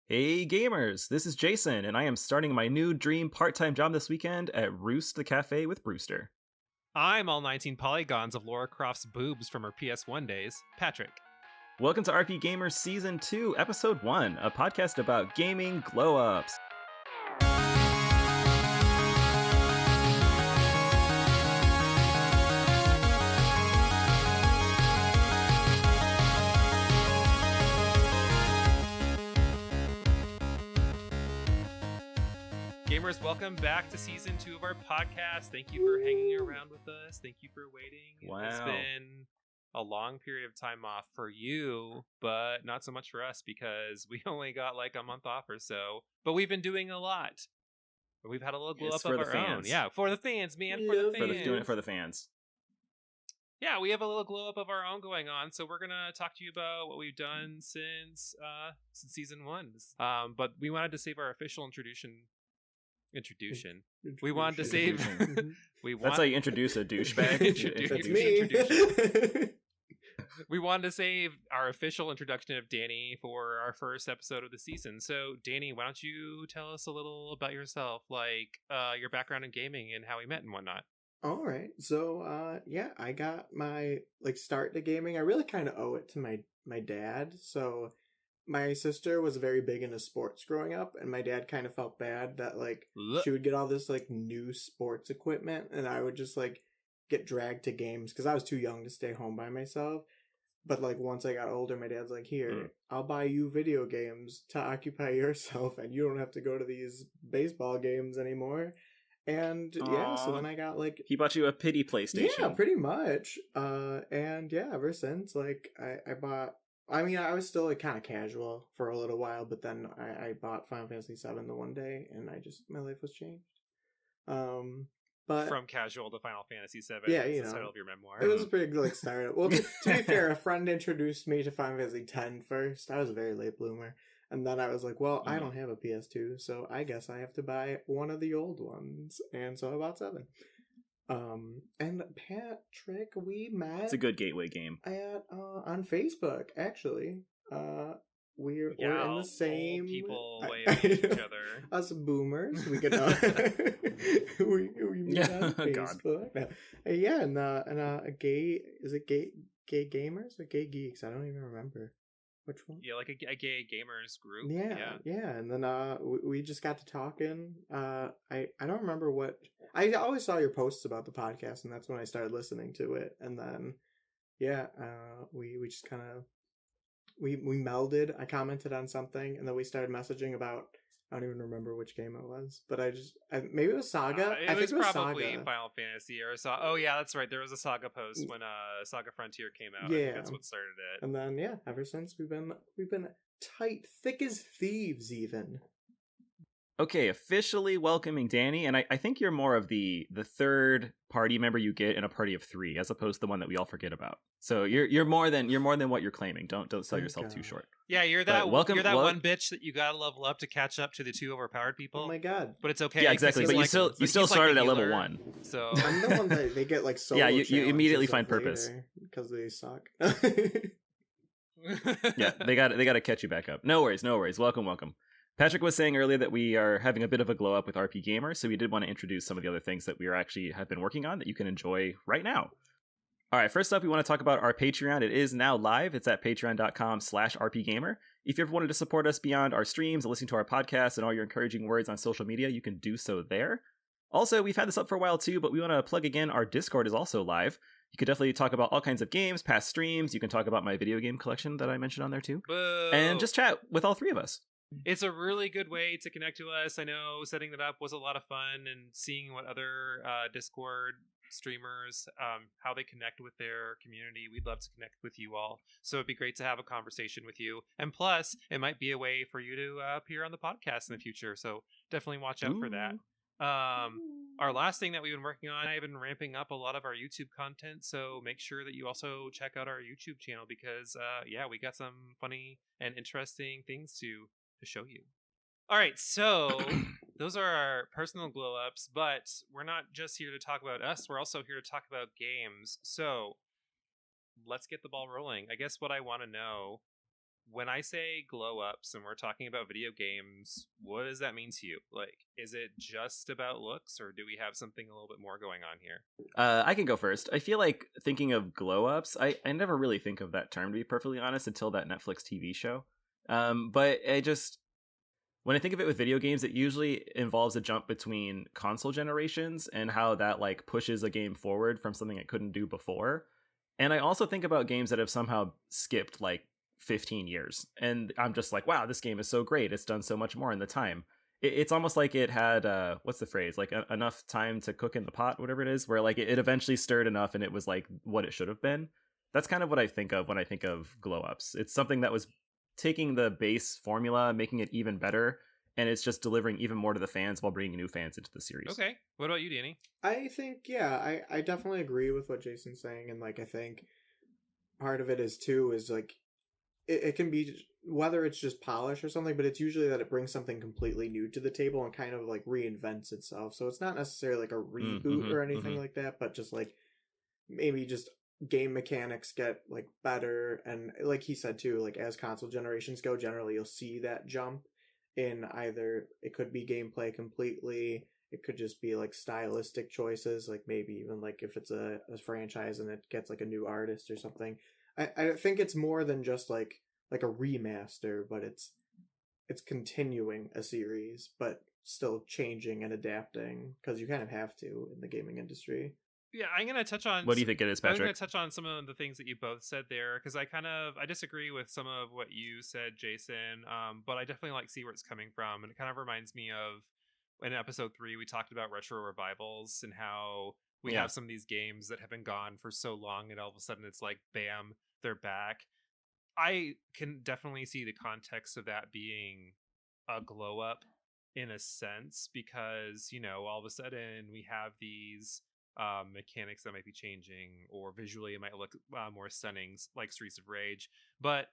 Hey gamers, this is Jason, and I am starting my new dream part-time job this weekend at Roost the Cafe with Brewster. I'm all 19 polygons of Lara Croft's boobs from her PS1 days, Patrick. Welcome to RPGaymer Season 2, Episode 1, a podcast about gaming glow-ups. Gamers, welcome back to Season 2 of our podcast. Thank you for hanging around with us. Thank you for waiting. Wow. It's been a long period of time off for you, but not so much for us because we only got like a month off or so. But we've been doing a lot. We've had a little glow up of our own. Yeah, for the fans, man. For the fans. Doing it for the fans. Yeah, we have a little glow up of our own going on, so we're gonna talk to you about what we've done since Season 1. But we wanted to save our official introduction. We wanted to save. That's how you introduce a douchebag. It's me. We wanted to save our official introduction of Danny for our first episode of the season. So, Danny, why don't you tell us a little about yourself, like your background in gaming and how we met and whatnot? All right. So, I got my start to gaming. I really kind of owe it to my dad. So, my sister was very big into sports growing up, and my dad kind of felt bad that she would get all this new sports equipment, and I would just get dragged to games because I was too young to stay home by myself. But once I got older, my dad's like, "Here, I'll buy you video games to occupy yourself, and you don't have to go to these baseball games anymore." And so then I got he bought you a pity PlayStation. Yeah, pretty much. And ever since I bought. I mean, I was still kind of casual for a little while, but then I bought Final Fantasy VII the one day, and my life was changed. But from casual to Final Fantasy VII. Yeah, the title of your memoir. It was a pretty good start. Well, to be fair, a friend introduced me to Final Fantasy X first. I was a very late bloomer, and then I was like, well, I don't have a PS2, so I guess I have to buy one of the old ones, and so I bought 7. And Patrick, we met. It's a good gateway game. On Facebook, actually. We're in the same old people way of each other. Us boomers, we could we meet on Facebook. No. And a gay gay gamers or gay geeks? I don't even remember. Which one? Yeah, like a gay gamers group. Yeah. And then we just got to talking. I don't remember what. I always saw your posts about the podcast, and that's when I started listening to it. And then, we just kind of we melded. I commented on something, and then we started messaging about. I don't even remember which game it was, but maybe it was Saga. I think it was probably Saga. Final Fantasy or Saga. Oh yeah, that's right. There was a Saga post when Saga Frontier came out. Yeah, I think that's what started it. And then ever since we've been tight, thick as thieves, even. Okay, officially welcoming Danny, and I think you're more of the third party member you get in a party of 3, as opposed to the one that we all forget about. So you're more than what you're claiming. Don't sell yourself too short. Yeah, you're that one bitch that you gotta level up to catch up to the 2 overpowered people. Oh my god! But it's okay. Yeah, exactly. But you still started at level 1. So I'm the one that they get solo. Yeah, you immediately find purpose because they suck. Yeah, they got to catch you back up. No worries. Welcome. Patrick was saying earlier that we are having a bit of a glow up with RPGaymer, so we did want to introduce some of the other things that we have been working on that you can enjoy right now. All right, first up, we want to talk about our Patreon. It is now live. It's at patreon.com/RPGaymer. If you ever wanted to support us beyond our streams and listen to our podcasts and all your encouraging words on social media, you can do so there. Also, we've had this up for a while too, but we want to plug again, our Discord is also live. You could definitely talk about all kinds of games, past streams. You can talk about my video game collection that I mentioned on there too. Boo. And just chat with all 3 of us. It's a really good way to connect to us. I know setting that up was a lot of fun, and seeing what other Discord streamers, how they connect with their community. We'd love to connect with you all. So it'd be great to have a conversation with you. And plus, it might be a way for you to appear on the podcast in the future. So definitely watch out for that. Our last thing that we've been working on, I've been ramping up a lot of our YouTube content, so make sure that you also check out our YouTube channel because we got some funny and interesting things to show you. All right, so those are our personal glow ups, but we're not just here to talk about us, we're also here to talk about games. So let's get the ball rolling. I guess what I want to know when I say glow ups and we're talking about video games, what does that mean to you? Like, is it just about looks, or do we have something a little bit more going on here? I can go first. I feel like thinking of glow ups, I never really think of that term, to be perfectly honest, until that Netflix TV show. But I just, when I think of it with video games, it usually involves a jump between console generations and how that like pushes a game forward from something it couldn't do before. And I also think about games that have somehow skipped like 15 years. And I'm just like, wow, this game is so great. It's done so much more in the time. It's almost like it had, what's the phrase? Like enough time to cook in the pot, whatever it is, where like it eventually stirred enough and it was like what it should have been. That's kind of what I think of when I think of glow ups. It's something that was taking the base formula, making it even better, and it's just delivering even more to the fans while bringing new fans into the series. Okay. What about you, Danny? I think, yeah, I definitely agree with what Jason's saying, and like I think part of it is too is like it can be whether it's just polish or something, but it's usually that it brings something completely new to the table and kind of like reinvents itself. So it's not necessarily like a reboot or anything like that, but just like maybe just game mechanics get like better, and like he said too, like as console generations go, generally you'll see that jump in either it could be gameplay completely, it could just be like stylistic choices, like maybe even like if it's a franchise and it gets like a new artist or something. I think it's more than just like a remaster, but it's continuing a series but still changing and adapting because you kind of have to in the gaming industry. Yeah, I'm gonna touch on. What do you think it is, Patrick? I'm gonna touch on some of the things that you both said there because I disagree with some of what you said, Jason. But I definitely like see where it's coming from, and it kind of reminds me of in episode 3 we talked about retro revivals and how we have some of these games that have been gone for so long, and all of a sudden it's like, bam, they're back. I can definitely see the context of that being a glow up in a sense because, all of a sudden we have these mechanics that might be changing, or visually it might look more stunning, like Streets of Rage. But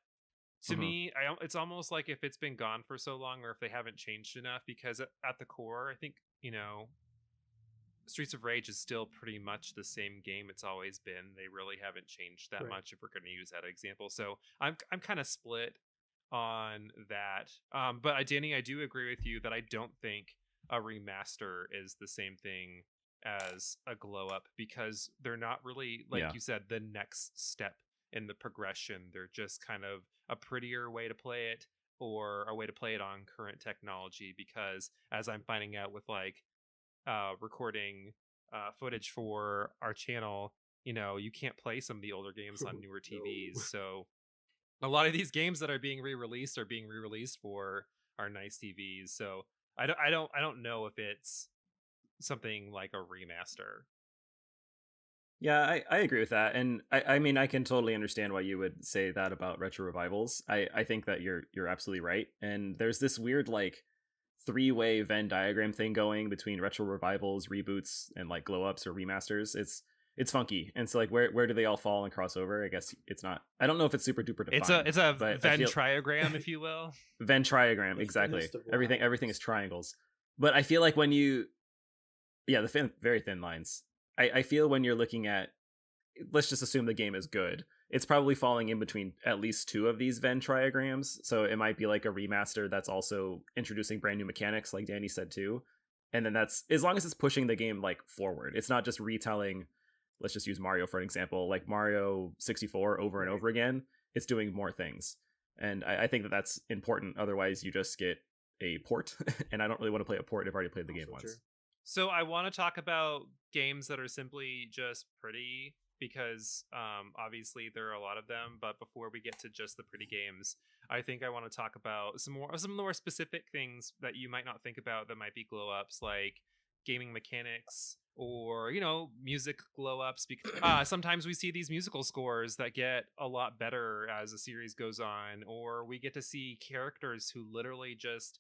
to me, it's almost like if it's been gone for so long, or if they haven't changed enough, because at the core, I think, Streets of Rage is still pretty much the same game it's always been. They really haven't changed that much, if we're going to use that example. So I'm kind of split on that. But Danny, I do agree with you that I don't think a remaster is the same thing as a glow up, because they're not really, like you said, the next step in the progression. They're just kind of a prettier way to play it, or a way to play it on current technology, because as I'm finding out with like recording footage for our channel, you can't play some of the older games on newer TVs. So a lot of these games that are being re-released for our nice TVs. So I don't know if it's something like a remaster. Yeah, I agree with that, and I mean I can totally understand why you would say that about retro revivals. I think that you're absolutely right, and there's this weird like three-way Venn diagram thing going between retro revivals, reboots, and like glow ups or remasters. It's funky, and so like where do they all fall and cross over? I guess it's not. I don't know if it's super duper defined. It's a Venn triagram, if you will. Venn triagram, exactly. Everything is triangles. But I feel like when you, the very thin lines. I feel when you're looking at, let's just assume the game is good, it's probably falling in between at least two of these Venn triagrams. So it might be like a remaster that's also introducing brand new mechanics, like Danny said too. And then that's, as long as it's pushing the game like forward, it's not just retelling, let's just use Mario for an example, like Mario 64 over and over again. It's doing more things. And I think that that's important. Otherwise you just get a port. And I don't really want to play a port. I've already played the game once. So I want to talk about games that are simply just pretty, because obviously there are a lot of them. But before we get to just the pretty games, I think I want to talk about some more specific things that you might not think about that might be glow ups, like gaming mechanics, or music glow ups, because sometimes we see these musical scores that get a lot better as the series goes on, or we get to see characters who literally just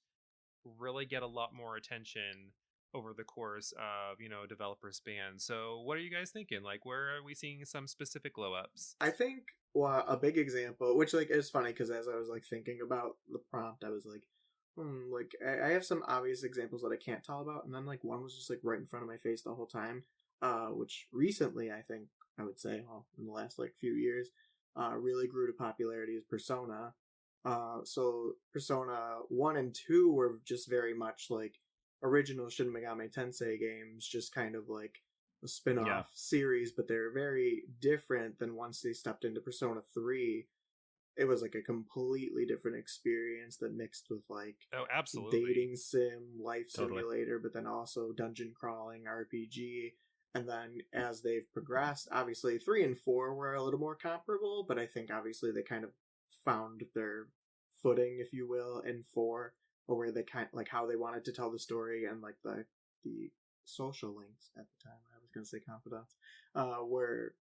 really get a lot more attention over the course of developer span. So what are you guys thinking? Like, where are we seeing some specific glow ups? I think a big example, which like is funny because as I was like thinking about the prompt, I was like, like I have some obvious examples that I can't tell about, and then like one was just like right in front of my face the whole time, which recently I think I would say, in the last like few years, really grew to popularity is Persona. So Persona 1 and 2 were just very much like original Shin Megami Tensei games, just kind of like a spin Yeah, off series, but they're very different than once they stepped into Persona 3. It was like a completely different experience that mixed with like Oh, absolutely. dating sim, life totally. simulator, but then also dungeon crawling RPG. And then as they've progressed, obviously 3 and 4 were a little more comparable, but I think obviously they kind of found their footing, if you will, in 4, or where they kind like how they wanted to tell the story and like the social links at the time. I was going to say confidants, were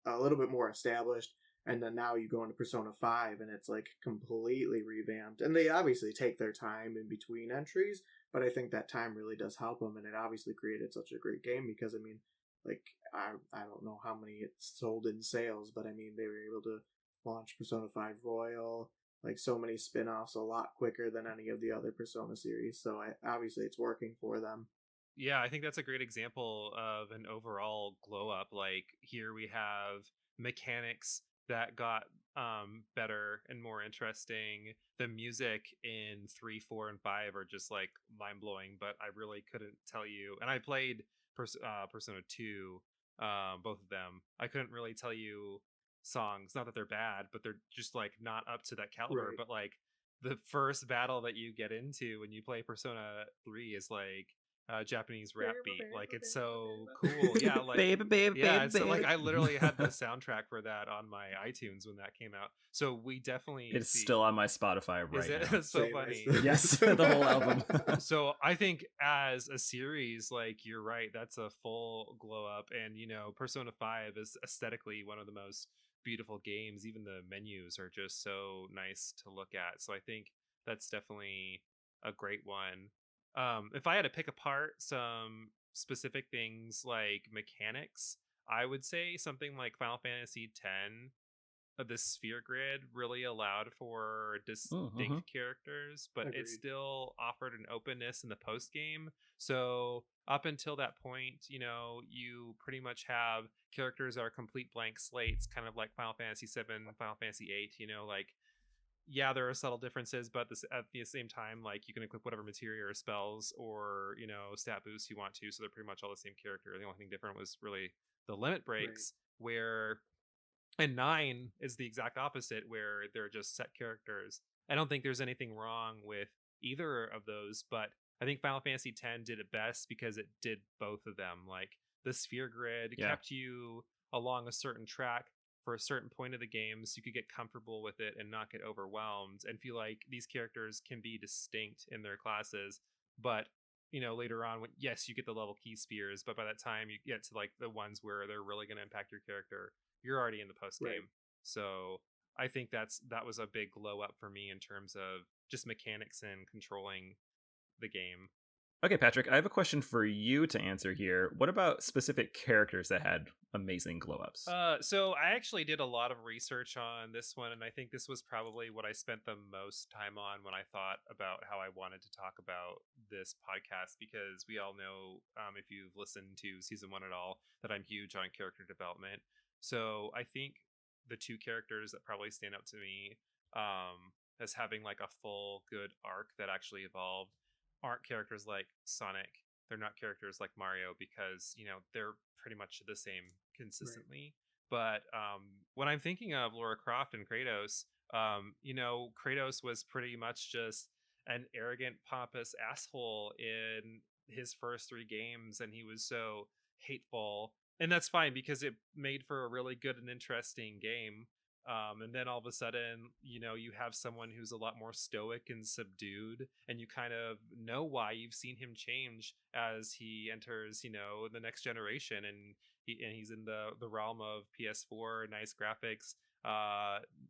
a little bit more established, and then now you go into Persona 5 and it's like completely revamped, and they obviously take their time in between entries, but I think that time really does help them, and it obviously created such a great game because I mean, like, I don't know how many it sold in sales, but I mean they were able to launch Persona 5 Royal, like so many spin-offs a lot quicker than any of the other Persona series, so obviously it's working for them. Yeah, I think that's a great example of an overall glow up. Like here we have mechanics that got better and more interesting. The music in 3, 4, and 5 are just like mind blowing, but I really couldn't tell you. And I played Persona 2, both of them. I couldn't really tell you songs. Not that they're bad, but they're just like not up to that caliber. Right. But like the first battle that you get into when you play Persona 3 is like Japanese rap beat. Like it's so cool. Yeah, like Baby, baby, yeah, baby, it's so, like baby. I literally had the soundtrack for that on my iTunes when that came out. So we definitely It's see. still on my Spotify Is right it? now. It's so Same. funny. Yes, the whole album. So I think as a series, like you're right, that's a full glow up. And you know, Persona 5 is aesthetically one of the most beautiful games. Even the menus are just so nice to look at. So I think that's definitely a great one. If I had to pick apart some specific things like mechanics, I would say something like Final Fantasy X, the sphere grid really allowed for Mm-hmm. distinct characters, but it Agreed. still offered an openness in the post game. So up until that point, you know, you pretty much have characters that are complete blank slates, kind of like Final Fantasy 7, Final Fantasy 8. You know, like yeah, there are subtle differences, but this at the same time, like you can equip whatever materia or spells or you know stat boosts you want to. So they're pretty much all the same character. The only thing different was really the limit Right. breaks, where and 9 is the exact opposite, where they're just set characters. I don't think there's anything wrong with either of those, but I think Final Fantasy X did it best because it did both of them. Like the sphere grid Yeah. kept you along a certain track for a certain point of the game so you could get comfortable with it and not get overwhelmed and feel like these characters can be distinct in their classes. But you know, later on, when yes, you get the level key spheres, but by that time you get to like the ones where they're really going to impact your character, you're already in the post Right. game. So I think that was a big glow up for me in terms of just mechanics and controlling the game. Okay, Patrick, I have a question for you to answer here. What about specific characters that had amazing glow ups? So I actually did a lot of research on this one, and I think this was probably what I spent the most time on when I thought about how I wanted to talk about this podcast. Because we all know, if you've listened to season 1 at all, that I'm huge on character development. So I think the two characters that probably stand out to me, as having like a full good arc that actually evolved aren't characters like Sonic. They're not characters like Mario because you know they're pretty much the same Right. consistently. But when I'm thinking of Lara Croft and Kratos, you know, Kratos was pretty much just an arrogant, pompous asshole in his first 3 games, and he was so hateful. And that's fine because it made for a really good and interesting game. And then all of a sudden, you know, you have someone who's a lot more stoic and subdued, and you kind of know why. You've seen him change as he enters, you know, the next generation, and he's in the realm of PS4, nice graphics,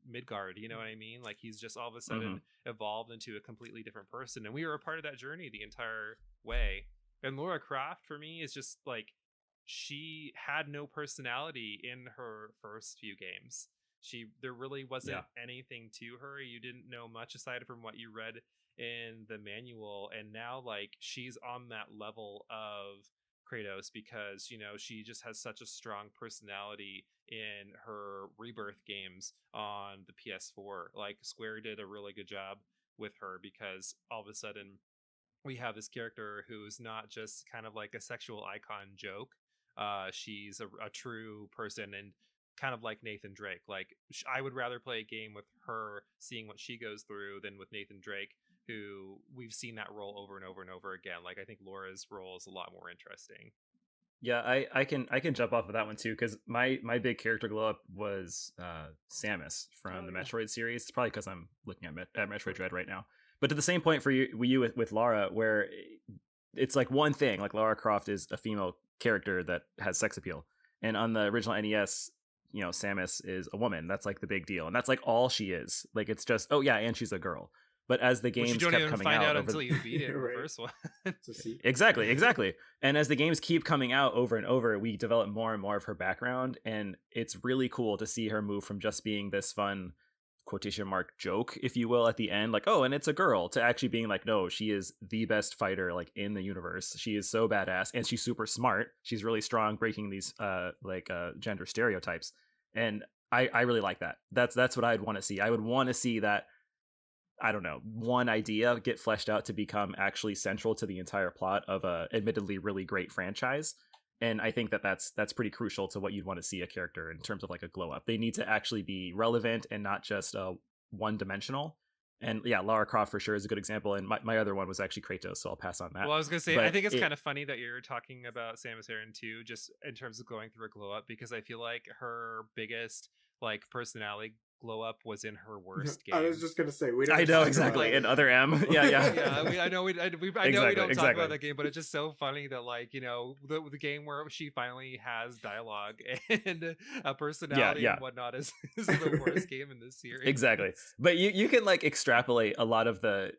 Midgard. You know what I mean? Like he's just all of a Mm-hmm. sudden evolved into a completely different person, and we were a part of that journey the entire way. And Laura Croft for me is just like she had no personality in her first few games. There really Yeah. wasn't anything to her. You didn't know much aside from what you read in the manual, and now like she's on that level of Kratos, because she just has such a strong personality in her Rebirth games on the PS4. Like, Square did a really good job with her, because all of a sudden we have this character who's not just kind of like a sexual icon joke. She's a true person, and kind of like Nathan Drake. Like, I would rather play a game with her, seeing what she goes through, than with Nathan Drake, who we've seen that role over and over and over again. Like, I think Laura's role is a lot more interesting. Yeah, I can jump off of that one too, because my big character glow up was Samus from the Metroid series. It's probably because I'm looking at Metroid Dread right now. But to the same point for you with Lara, where it's like one thing, like Lara Croft is a female character that has sex appeal, and on the original NES, Samus is a woman. That's like the big deal, and that's like all she is. Like, it's just, oh yeah, and she's a girl. But as the Which you games don't kept even coming find out over until you beat it in the Right. first one. Exactly. And as the games keep coming out over and over, we develop more and more of her background, and it's really cool to see her move from just being this fun quotation mark joke, if you will, at the end, like, oh, and it's a girl, to actually being like, no, she is the best fighter like in the universe. She is so badass, and she's super smart. She's really strong, breaking these gender stereotypes, and I really like that. That's what I'd want to see. I would want to see that, I don't know, one idea get fleshed out to become actually central to the entire plot of a admittedly really great franchise. And I think that's pretty crucial to what you'd want to see a character in terms of like a glow up. They need to actually be relevant and not just one dimensional. And yeah, Lara Croft for sure is a good example. And my other one was actually Kratos, so I'll pass on that. Well, I was gonna say, But I think it's kind of funny that you're talking about Samus Aran too, just in terms of going through a glow up, because I feel like her biggest like personality glow up was in her worst game. I was just gonna say, we don't. I know exactly. In Other M, yeah. Yeah, I know we don't talk Exactly. about that game, but it's just so funny that, like, the game where she finally has dialogue and a personality Yeah. and whatnot is the worst game in this series. Exactly. But you can like extrapolate a lot of the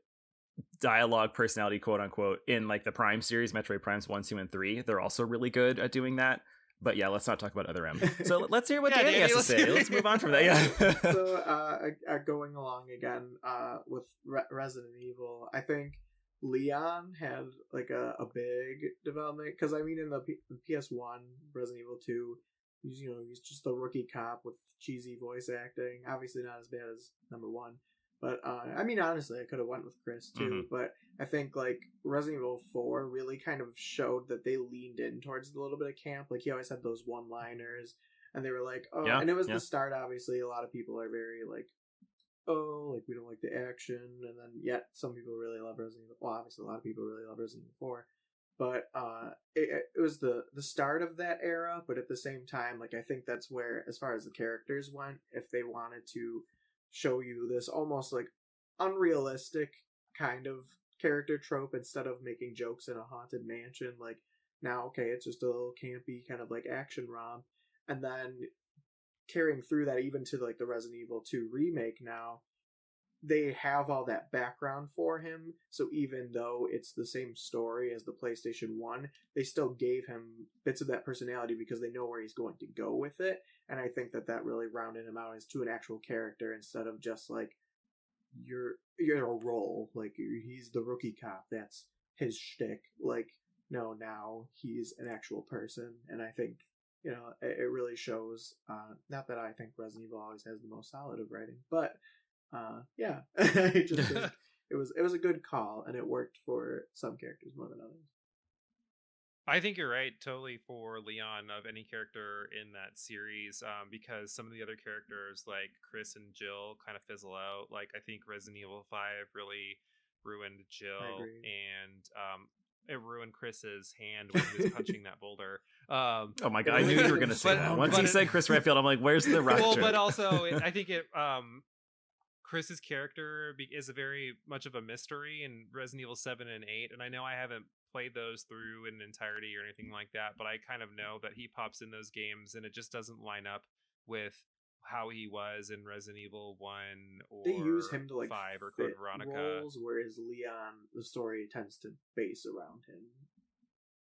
dialogue personality, quote unquote, in like the Prime series, Metroid Primes 1, 2, and 3. They're also really good at doing that. But yeah, let's not talk about Other M. So let's hear what Danny has to say. Let's move on from that. Yeah. So going along again with Resident Evil, I think Leon had like a big development, because I mean in the PS1 Resident Evil 2, he's just the rookie cop with cheesy voice acting. Obviously not as bad as number 1. But I mean, honestly, I could have went with Chris too. Mm-hmm. But I think like Resident Evil 4 really kind of showed that they leaned in towards a little bit of camp. Like, he always had those one-liners, and they were like, oh, Yeah, and it was yeah. the start. Obviously, a lot of people are very like, oh, like, we don't like the action, and then yet some people really love Resident Evil. Well, obviously, a lot of people really love Resident Evil 4. But it was the start of that era. But at the same time, like, I think that's where, as far as the characters went, if they wanted to show you this almost like unrealistic kind of character trope, instead of making jokes in a haunted mansion, like, now, okay, it's just a little campy kind of like action romp, and then carrying through that even to like the Resident Evil 2 remake, now they have all that background for him, so even though it's the same story as the PlayStation 1, they still gave him bits of that personality because they know where he's going to go with it. And I think that really rounded him out as to an actual character, instead of just like, you're a role, like, he's the rookie cop, that's his shtick. Like, no, now he's an actual person. And I think, it really shows, not that I think Resident Evil always has the most solid of writing, but yeah, I just think it was a good call, and it worked for some characters more than others. I think you're right, totally, for Leon of any character in that series, because some of the other characters like Chris and Jill kind of fizzle out. Like, I think Resident Evil 5 really ruined Jill, and it ruined Chris's hand when he was punching that boulder. Oh my god, I knew you were going to say that. Once he said Chris Redfield, I'm like, where's the rock joke? But also, I think Chris's character is a very much of a mystery in Resident Evil 7 and 8, and I know I haven't played those through in entirety or anything like that, but I kind of know that he pops in those games, and it just doesn't line up with how he was in Resident Evil 1 or they use him to like 5 or Code Veronica roles, whereas Leon, the story tends to base around him.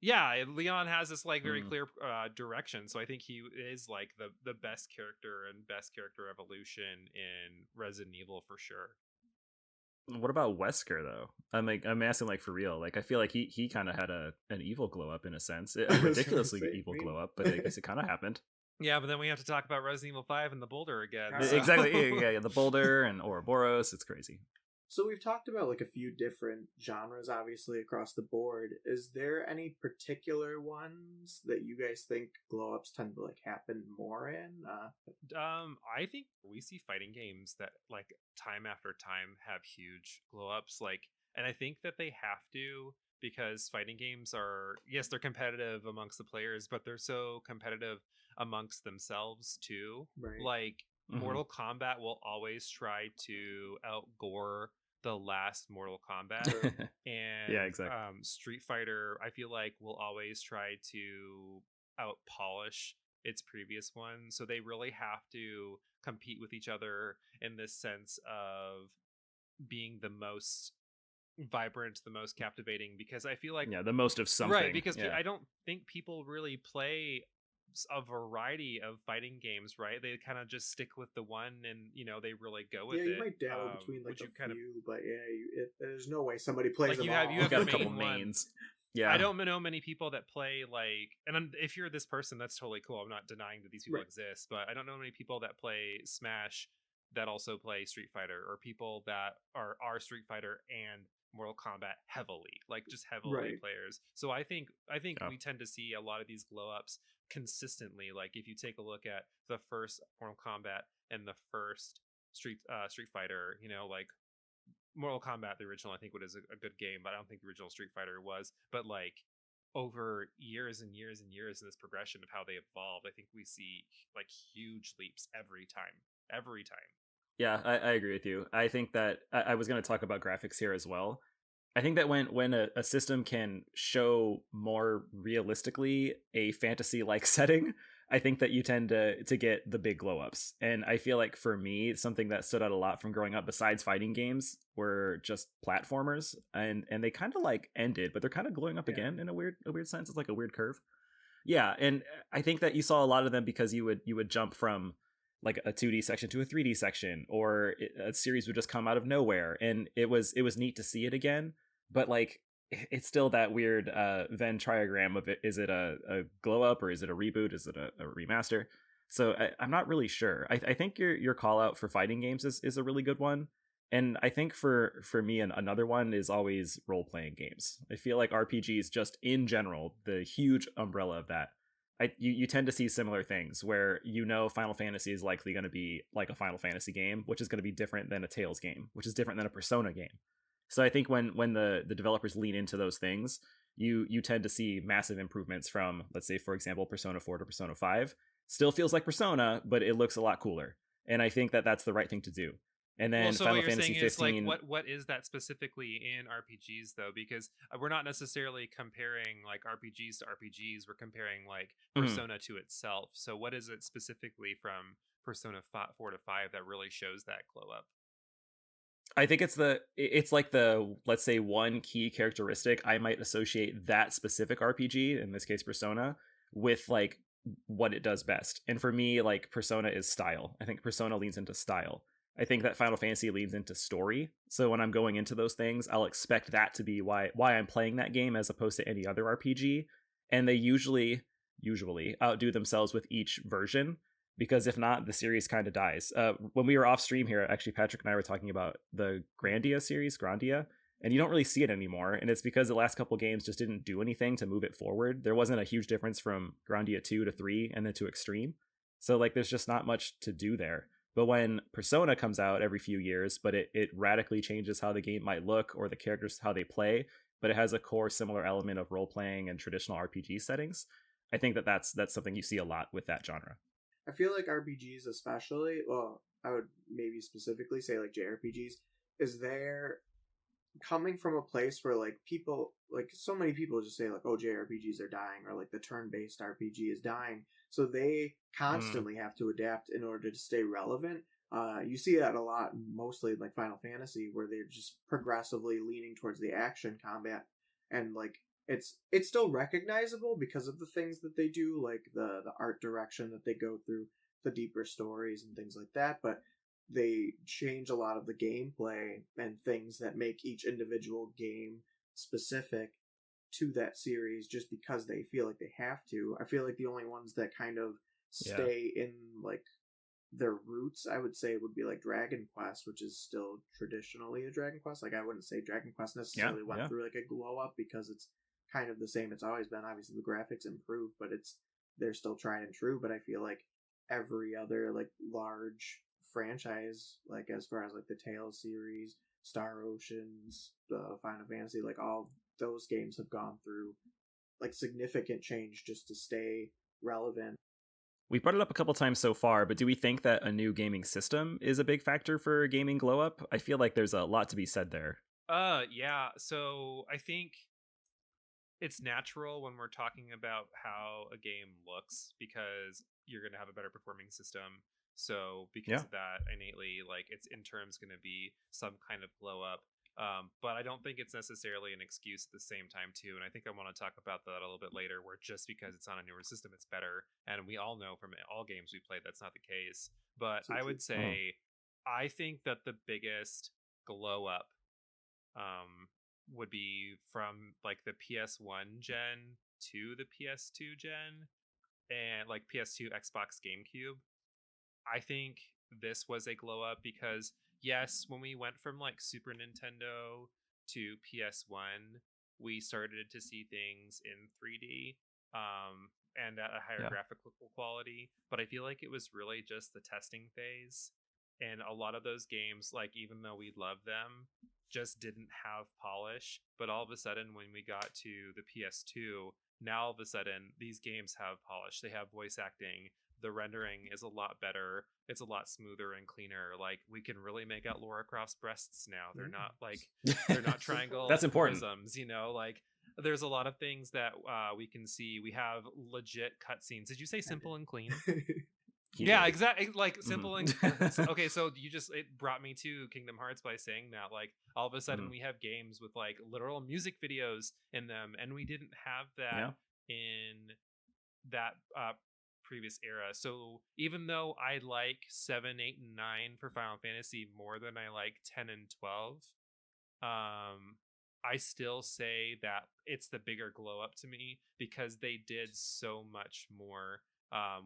Yeah, Leon has this like very clear direction, so I think he is like the best character and best character evolution in Resident Evil for sure. What about Wesker though? I'm asking like for real. Like I feel like he kind of had an evil glow up in a sense, a I was gonna ridiculously say, evil maybe. glow up, but I guess it kind of happened. Yeah, but then we have to talk about Resident Evil 5 and the Boulder again. Ah. So. Exactly. Yeah, the Boulder and Ouroboros. It's crazy. So we've talked about like a few different genres, obviously across the board. Is there any particular ones that you guys think glow ups tend to like happen more in? I think we see fighting games that like time after time have huge glow ups, like, and I think that they have to, because fighting games are, yes, they're competitive amongst the players, but they're so competitive amongst themselves too. Right. Like Hmm. Mortal Kombat will always try to outgore the last Mortal Kombat, True. Yeah, and exactly. Street Fighter, I feel like, will always try to out polish its previous one. So they really have to compete with each other in this sense of being the most vibrant, the most captivating, because I feel like, Yeah, the most of right, something. because Yeah. I don't think people really play a variety of fighting games, right? They kind of just stick with the one, and they really go with Yeah, you it. might dabble between like Would a you kind of, few, but yeah, there's no way somebody plays like, them you all. You have got the a couple main one. mains. I Yeah. don't know many people that play, like, and if you're this person, that's totally cool. I'm not denying that these people Right. exist, but I don't know many people that play Smash that also play Street Fighter, or people that are Street Fighter and Mortal Kombat heavily, like just heavily Right. players. So I think Yeah. we tend to see a lot of these glow ups consistently. Like if you take a look at the first Mortal Kombat and the first Street Fighter, like Mortal Kombat, the original, I think, was a good game, but I don't think the original Street Fighter was. But like over years and years and years in this progression of how they evolved, I think we see like huge leaps every time. Every time. Yeah, I agree with you. I think that I was going to talk about graphics here as well. I think that when a system can show more realistically a fantasy like setting, I think that you tend to get the big glow ups. And I feel like for me, something that stood out a lot from growing up besides fighting games were just platformers, and they kind of like ended, but they're kind of glowing up Yeah. again in a weird sense. It's like a weird curve. Yeah, and I think that you saw a lot of them because you would jump from like a 2D section to a 3D section, or a series would just come out of nowhere, and it was neat to see it again. But like it's still that weird Venn triagram of it. Is it a glow up, or is it a reboot? Is it a remaster? So I'm not really sure. I think your call out for fighting games is a really good one. And I think for me, another one is always role playing games. I feel like RPGs, just in general, the huge umbrella of that. You tend to see similar things where Final Fantasy is likely going to be like a Final Fantasy game, which is going to be different than a Tales game, which is different than a Persona game. So I think when the developers lean into those things, you tend to see massive improvements from, let's say, for example, Persona 4 to Persona 5. Still feels like Persona, but it looks a lot cooler. And I think that that's the right thing to do. And Well, then so what Final you're Fantasy saying is, like, 15. what is that specifically in RPGs though? Because we're not necessarily comparing like RPGs to RPGs. We're comparing like Mhm. Persona to itself. So what is it specifically from Persona 4 to 5 that really shows that glow up? I think it's like the, let's say, one key characteristic I might associate that specific RPG, in this case Persona, with like what it does best. And for me, like Persona is style. I think Persona leans into style. I think that Final Fantasy leans into story. So when I'm going into those things, I'll expect that to be why I'm playing that game as opposed to any other RPG. And they usually outdo themselves with each version, because if not, the series kind of dies. When we were off stream here, actually, Patrick and I were talking about the Grandia series, Grandia, and you don't really see it anymore. And it's because the last couple games just didn't do anything to move it forward. There wasn't a huge difference from Grandia 2 to 3 and then to Extreme. So, like, there's just not much to do there. But when Persona comes out every few years, but it radically changes how the game might look or the characters, how they play, but it has a core similar element of role playing and traditional RPG settings, I think that's something you see a lot with that genre. I feel like RPGs, especially, well, I would maybe specifically say like JRPGs, is there coming from a place where like people, like so many people just say like, oh, JRPGs are dying, or like the turn-based RPG is dying, so they Mm. constantly have to adapt in order to stay relevant. You see that a lot, mostly in like Final Fantasy, where they're just progressively leaning towards the action combat, and like it's still recognizable because of the things that they do, like the art direction that they go through, the deeper stories and things like that. But they change a lot of the gameplay and things that make each individual game specific to that series just because they feel like they have to. I feel like the only ones that kind of stay in like their roots, I would say, would be like Dragon Quest, which is still traditionally a Dragon Quest. Like, I wouldn't say Dragon Quest necessarily went through like a glow up because it's kind of the same it's always been. Obviously the graphics improved, but they're still tried and true. But I feel like every other like large franchise, like as far as like the Tales series, Star Oceans, the Final Fantasy, like all those games have gone through like significant change just to stay relevant. We brought it up a couple times so far, but do we think that a new gaming system is a big factor for gaming glow up? I feel like there's a lot to be said there. Yeah. So I think it's natural when we're talking about how a game looks because you're going to have a better performing system. So because of that, innately, like its in terms going to be some kind of glow up. But I don't think it's necessarily an excuse at the same time too. And I think I want to talk about that a little bit later, where just because it's on a newer system, it's better. And we all know from all games we played, that's not the case. But I would say, I think that the biggest glow up would be from like the PS1 gen to the PS2 gen and like PS2, Xbox, GameCube. I think this was a glow up because yes, when we went from like Super Nintendo to PS1, we started to see things in 3D and at a higher graphical quality. But I feel like it was really just the testing phase. And a lot of those games, like even though we loved them, just didn't have polish. But all of a sudden, when we got to the PS2, now all of a sudden, these games have polish. They have voice acting. The rendering is a lot better. It's a lot smoother and cleaner. Like we can really make out Lara Croft's breasts now. They're not like they're not triangle. That's important. Prisms, you know, like there's a lot of things that we can see. We have legit cutscenes. Did you say simple and clean? Yeah, exactly. Like simple and okay. So it brought me to Kingdom Hearts by saying that. Like all of a sudden we have games with like literal music videos in them, and we didn't have that in that previous era. So even though I like 7, 8, and 9 for Final Fantasy more than I like 10 and 12, I still say that it's the bigger glow up to me because they did so much more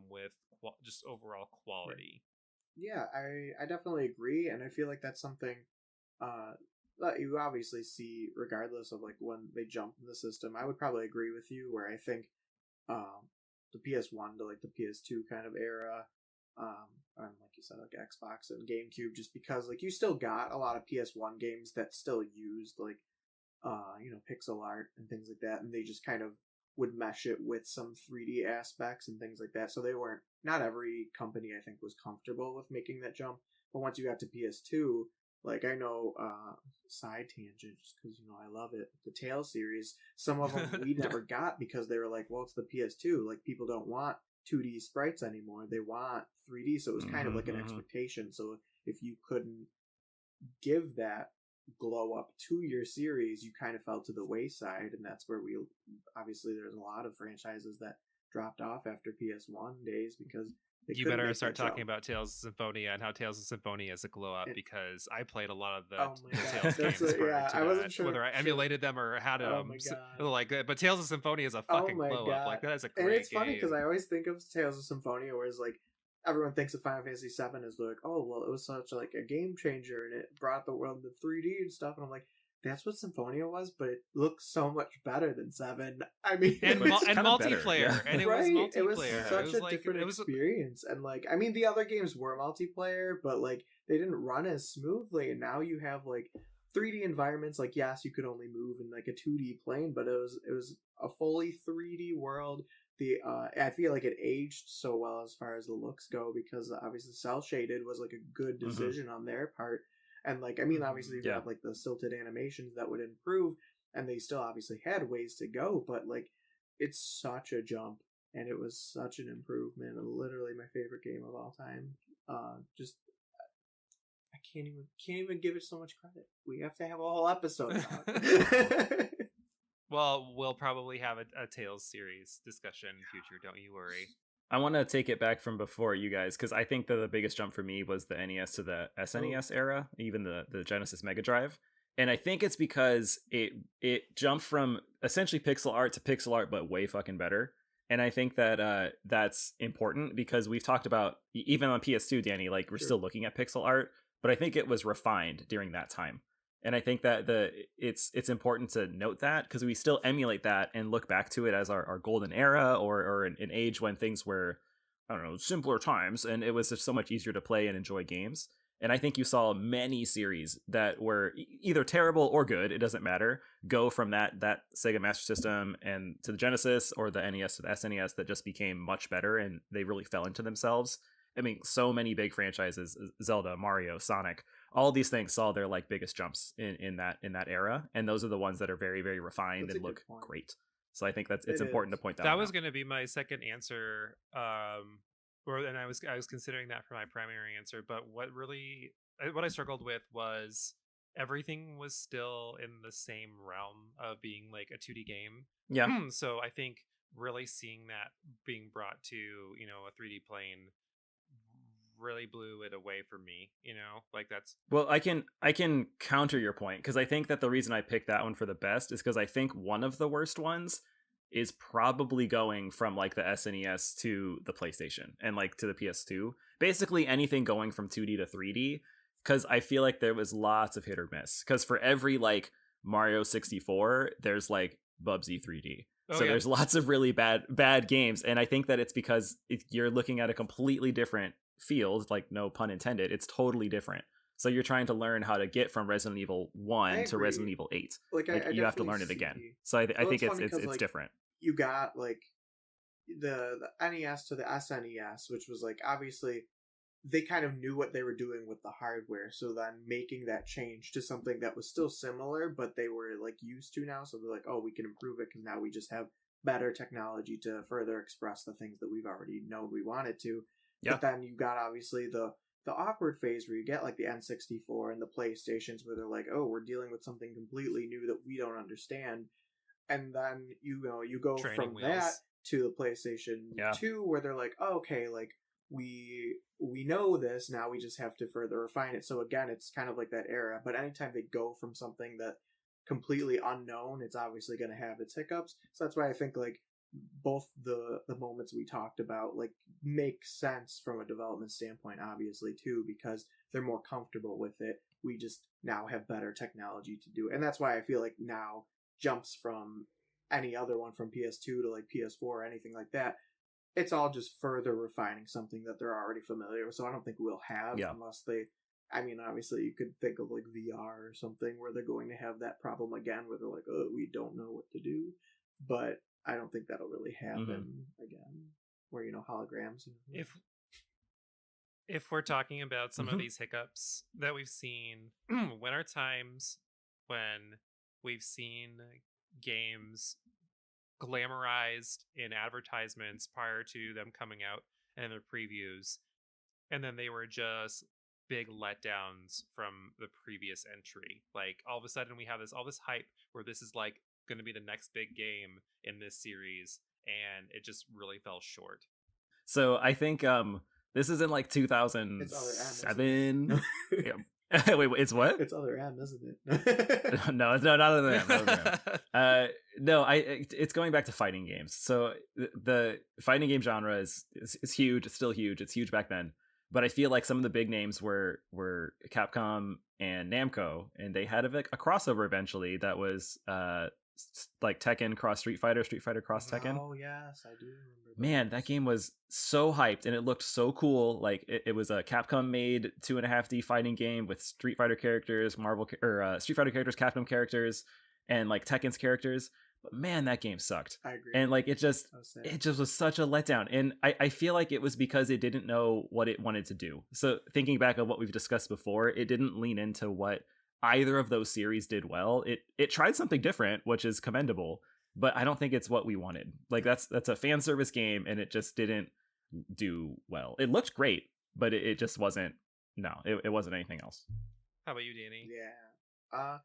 with just overall quality. Yeah, I definitely agree, and I feel like that's something that you obviously see regardless of like when they jump in the system. I would probably agree with you where I think the PS1 to like the PS2 kind of era, and like you said, like Xbox and GameCube, just because like you still got a lot of PS1 games that still used like pixel art and things like that, and they just kind of would mesh it with some 3D aspects and things like that. So not every company I think was comfortable with making that jump. But once you got to PS2, like I know, side tangent, just because I love it. The Tales series, some of them we never got because they were like, well, it's the PS2. Like people don't want 2D sprites anymore; they want 3D. So it was kind of like an expectation. So if you couldn't give that glow up to your series, you kind of fell to the wayside, and that's where obviously there's a lot of franchises that dropped off after PS1 days because you better start talking about Tales of Symphonia and how Tales of Symphonia is a glow up because I played a lot of the Tales games I wasn't sure whether I emulated them or had them. But Tales of Symphonia is a fucking glow up. Like that is a great game. And it's funny because I always think of Tales of Symphonia, whereas like everyone thinks of Final Fantasy VII as like, oh well, it was such like a game changer and it brought the world to 3D and stuff, and I'm like, that's what Symphonia was, but it looks so much better than 7. I mean, and multiplayer, and it was multiplayer. It was such a different experience, and like, I mean, the other games were multiplayer, but like they didn't run as smoothly. And now you have like 3D environments. Like, yes, you could only move in like a 2D plane, but it was a fully 3D world. I feel like it aged so well as far as the looks go because obviously cell shaded was like a good decision on their part. And like, I mean, obviously you have like the stilted animations that would improve, and they still obviously had ways to go, but like, it's such a jump, and it was such an improvement. Literally my favorite game of all time. Just I can't even give it so much credit. We have to have a whole episode about it. Well, we'll probably have a Tales series discussion in the future. Don't you worry. I want to take it back from before you guys, because I think that the biggest jump for me was the NES to the SNES era, even the Genesis Mega Drive. And I think it's because it jumped from essentially pixel art to pixel art, but way fucking better. And I think that that's important because we've talked about even on PS2, Danny, like we're still looking at pixel art, but I think it was refined during that time. And I think that it's important to note that because we still emulate that and look back to it as our golden era or an age when things were, I don't know, simpler times, and it was just so much easier to play and enjoy games. And I think you saw many series that were either terrible or good, it doesn't matter, go from that Sega Master System and to the Genesis or the NES to the SNES that just became much better and they really fell into themselves. I mean, so many big franchises, Zelda, Mario, Sonic, all these things saw their like biggest jumps in that era, and those are the ones that are very, very refined and look great. So I think it's important to point that was out. going to be my second answer. And I was considering that for my primary answer, but what I struggled with was everything was still in the same realm of being like a 2D game. Yeah. So I think really seeing that being brought to, you know, a 3D plane really blew it away for me, you know, like that's well, I can counter your point because I think that the reason I picked that one for the best is because I think one of the worst ones is probably going from like the SNES to the PlayStation and like to the PS2. Basically anything going from 2D to 3D, because I feel like there was lots of hit or miss. Because for every like Mario 64, there's like Bubsy 3D. So there's lots of really bad games, and I think that it's because you're looking at a completely different field, like no pun intended. It's totally different. So you're trying to learn how to get from Resident Evil 1 to Resident Evil 8. Like you have to learn it again. So I think it's like, different. You got like the NES to the SNES, which was like obviously they kind of knew what they were doing with the hardware, so then making that change to something that was still similar but they were like used to now, so they're like, oh, we can improve it because now we just have better technology to further express the things that we've already known we wanted to. Yeah. But then you got obviously the awkward phase where you get like the N64 and the PlayStations where they're like, oh, we're dealing with something completely new that we don't understand. And then you go Training from wheels. that to the PlayStation 2 where they're like, oh, okay, like we know this, now we just have to further refine it. So again, it's kind of like that era, but anytime they go from something that completely unknown, it's obviously going to have its hiccups. So that's why I think like both the moments we talked about like make sense from a development standpoint, obviously too, because they're more comfortable with it. We just now have better technology to do it. And that's why I feel like now jumps from any other one from PS2 to like PS4 or anything like that, it's all just further refining something that they're already familiar with. So I don't think we'll have unless they, I mean, obviously you could think of like VR or something where they're going to have that problem again where they're like, oh, we don't know what to do. But I don't think that'll really happen again, where, you know, holograms. If we're talking about some of these hiccups that we've seen, when are times when we've seen games glamorized in advertisements prior to them coming out and their previews, and then they were just big letdowns from the previous entry? Like all of a sudden we have all this hype where this is like going to be the next big game in this series, and it just really fell short. So I think this is in like 2007. Wait, it's what? It's Other M, isn't it? No, it's not Other M. No, it's going back to fighting games. So the fighting game genre is huge. It's still huge. It's huge back then. But I feel like some of the big names were Capcom and Namco, and they had a crossover eventually that was like Tekken cross Street Fighter cross Tekken. Oh yes, I do remember that. Man, that game was so hyped and it looked so cool. Like it was a Capcom made 2.5D fighting game with Street Fighter characters, Street Fighter characters, Capcom characters, and like Tekken's characters. But man, that game sucked. I agree. And like it just was such a letdown. And I feel like it was because it didn't know what it wanted to do. So thinking back on what we've discussed before, it didn't lean into what either of those series did well. It tried something different, which is commendable, but I don't think it's what we wanted. Like that's a fan service game, and it just didn't do well. It looked great, but it just wasn't. No, it wasn't anything else. How about you, Danny? Yeah,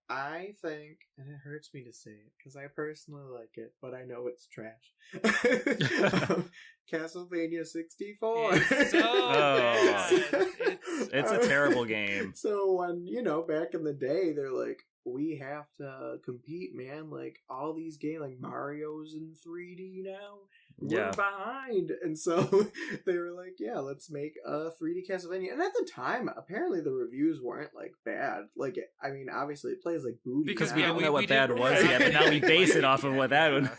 I think, and it hurts me to say it because I personally like it, but I know it's trash. Castlevania 64. It's so bad. It's a terrible game. So when, back in the day, they're like, we have to compete, man. Like, all these games, like Mario's in 3D now. We're behind. And so they were like, yeah, let's make a 3D Castlevania. And at the time, apparently the reviews weren't, like, bad. Like, I mean, obviously it plays like booty. Because now. we don't know what bad was yet, but now we base it off of what that would...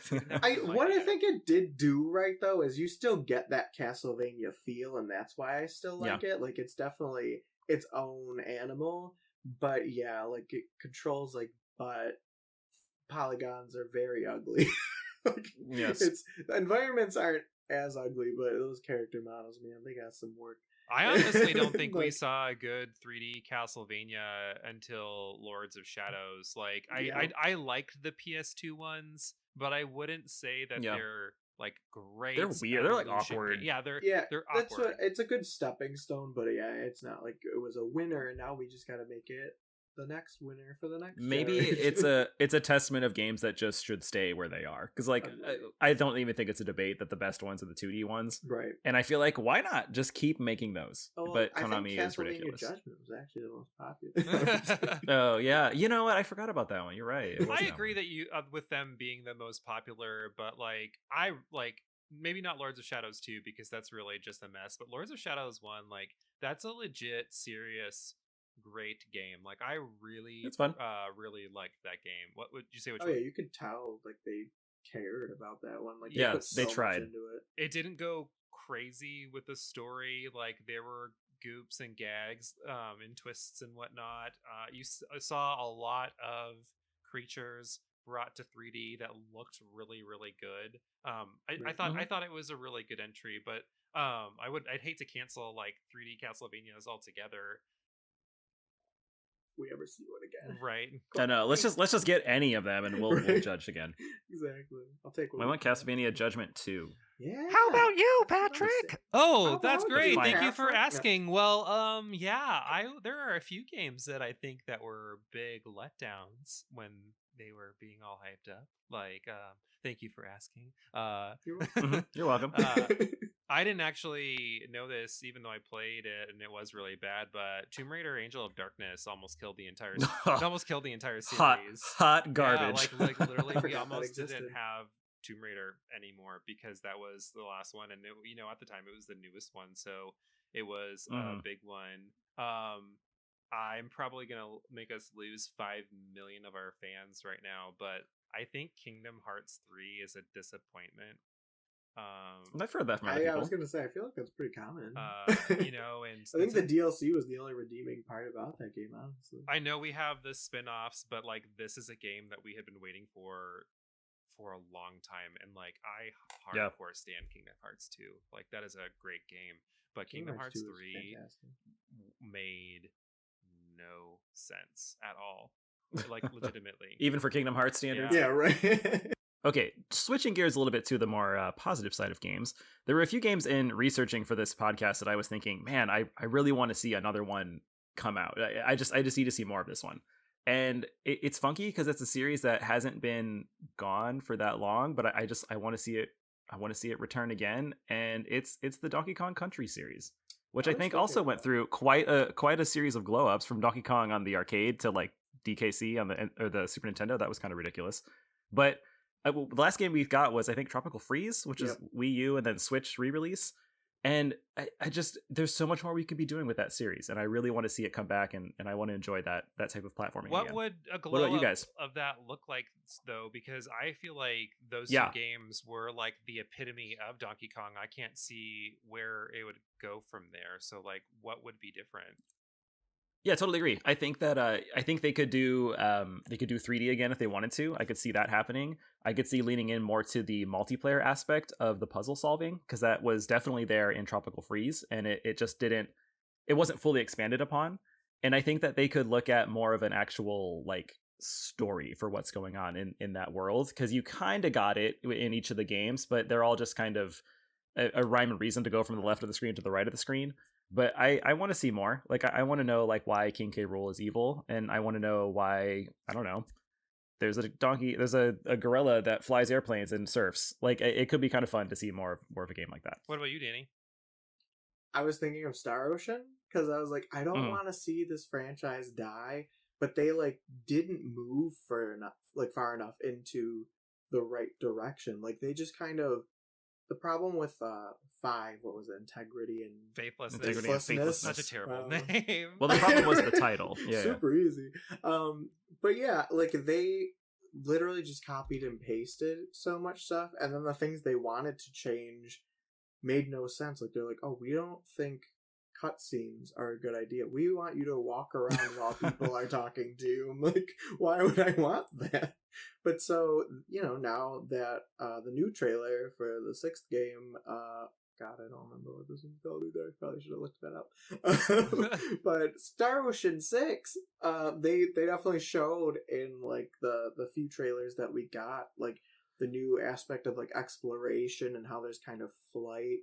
What I think it did do right, though, is you still get that Castlevania feel, and that's why I still like it. Like, it's definitely its own animal. But yeah, like it controls like butt. Polygons are very ugly. Yes, the environments aren't as ugly, but those character models, man, they got some work. I honestly don't think we saw a good 3D Castlevania until Lords of Shadows. Like I liked the PS2 ones, but I wouldn't say that they're like great. They're weird. They're like awkward. Yeah, they're that's awkward. It's a good stepping stone, but yeah, it's not like it was a winner, and now we just gotta make it the next winner for the next. Maybe generation. it's a testament of games that just should stay where they are. Because like I don't even think it's a debate that the best ones are the 2D ones, right? And I feel like why not just keep making those? But Konami is ridiculous. Judgment was actually the most popular. Oh yeah, you know what? I forgot about that one. You're right. I agree that you with them being the most popular, but like I like maybe not Lords of Shadows 2 because that's really just a mess. But Lords of Shadows 1, like that's a legit, serious, great game. Like I really, it's fun. Really liked that game. What would you say? Yeah, you could tell like they cared about that one. Like they tried. Into it. It didn't go crazy with the story. Like there were goops and gags, and twists and whatnot. You saw a lot of creatures brought to 3D that looked really, really good. I thought it was a really good entry, but I'd hate to cancel like 3D Castlevanias altogether. We ever see one again, right? I know. Let's just get any of them, and we'll judge again. Exactly. I'll take one. I want Castlevania Judgment 2. Yeah. How about you, Patrick? Oh, that's great. Thank you for asking. Yeah. Well, there are a few games that I think that were big letdowns when they were being all hyped up. Like, thank you for asking. You're welcome. I didn't actually know this, even though I played it and it was really bad. But Tomb Raider: Angel of Darkness almost killed the entire. It almost killed the entire series. Hot garbage. Yeah, like literally, we almost didn't have Tomb Raider anymore because that was the last one, and at the time it was the newest one, so it was a big one. I'm probably gonna make us lose 5 million of our fans right now, but I think Kingdom Hearts 3 is a disappointment. I've heard that from other people. I was gonna say I feel like that's pretty common. And I think the DLC was the only redeeming part about that game, honestly. I know we have the spin-offs, but like this is a game that we had been waiting for a long time, and like I hardcore stand Kingdom Hearts 2. Like that is a great game, but Kingdom Hearts 3 made no sense at all. Like legitimately. Even for Kingdom Hearts standards? Yeah, right. Okay, switching gears a little bit to the more positive side of games. There were a few games in researching for this podcast that I was thinking, man, I really want to see another one come out. I just need to see more of this one. And it's funky because it's a series that hasn't been gone for that long, but I want to see it. I want to see it return again, and it's the Donkey Kong Country series, which I think also went through quite a series of glow ups from Donkey Kong on the arcade to like DKC on the Super Nintendo. That was kind of ridiculous. But the last game we got was I think Tropical Freeze, which is Wii U and then Switch re-release. And I just, there's so much more we could be doing with that series, and I really want to see it come back, and I want to enjoy that type of platforming. What again. would a glow up of that look like, though? Because I feel like those two games were like the epitome of Donkey Kong. I can't see where it would go from there. So, like, what would be different? Yeah, totally agree. I think that I think they could do 3D again if they wanted to. I could see that happening. I could see leaning in more to the multiplayer aspect of the puzzle solving, because that was definitely there in Tropical Freeze, and it just wasn't fully expanded upon. And I think that they could look at more of an actual like story for what's going on in that world, because you kind of got it in each of the games, but they're all just kind of a rhyme and reason to go from the left of the screen to the right of the screen. But I want to see more. Like I want to know like why King K. Rool is evil, and I want to know why, I don't know, there's a donkey, there's a gorilla that flies airplanes and surfs. Like it could be kind of fun to see more of a game like that. What about you, Danny? I was thinking of Star Ocean because I was like, I don't Mm. want to see this franchise die, but they like didn't move far enough into the right direction. Like they just kind of, the problem with 5, what was it, integrity and Faithlessness. Integrity and faithlessness. Such a terrible name. Well, the problem was the title. Yeah. Super easy. But yeah, like they literally just copied and pasted so much stuff, and then the things they wanted to change made no sense. Like they're like, oh, we don't think cutscenes are a good idea. We want you to walk around while people are talking to you. I'm like, why would I want that? But so, you know, now that the new trailer for the 6th game, God, I don't remember what this one's called either. I probably should have looked that up. But Star Ocean 6, they definitely showed in like the few trailers that we got, like the new aspect of like exploration and how there's kind of flight,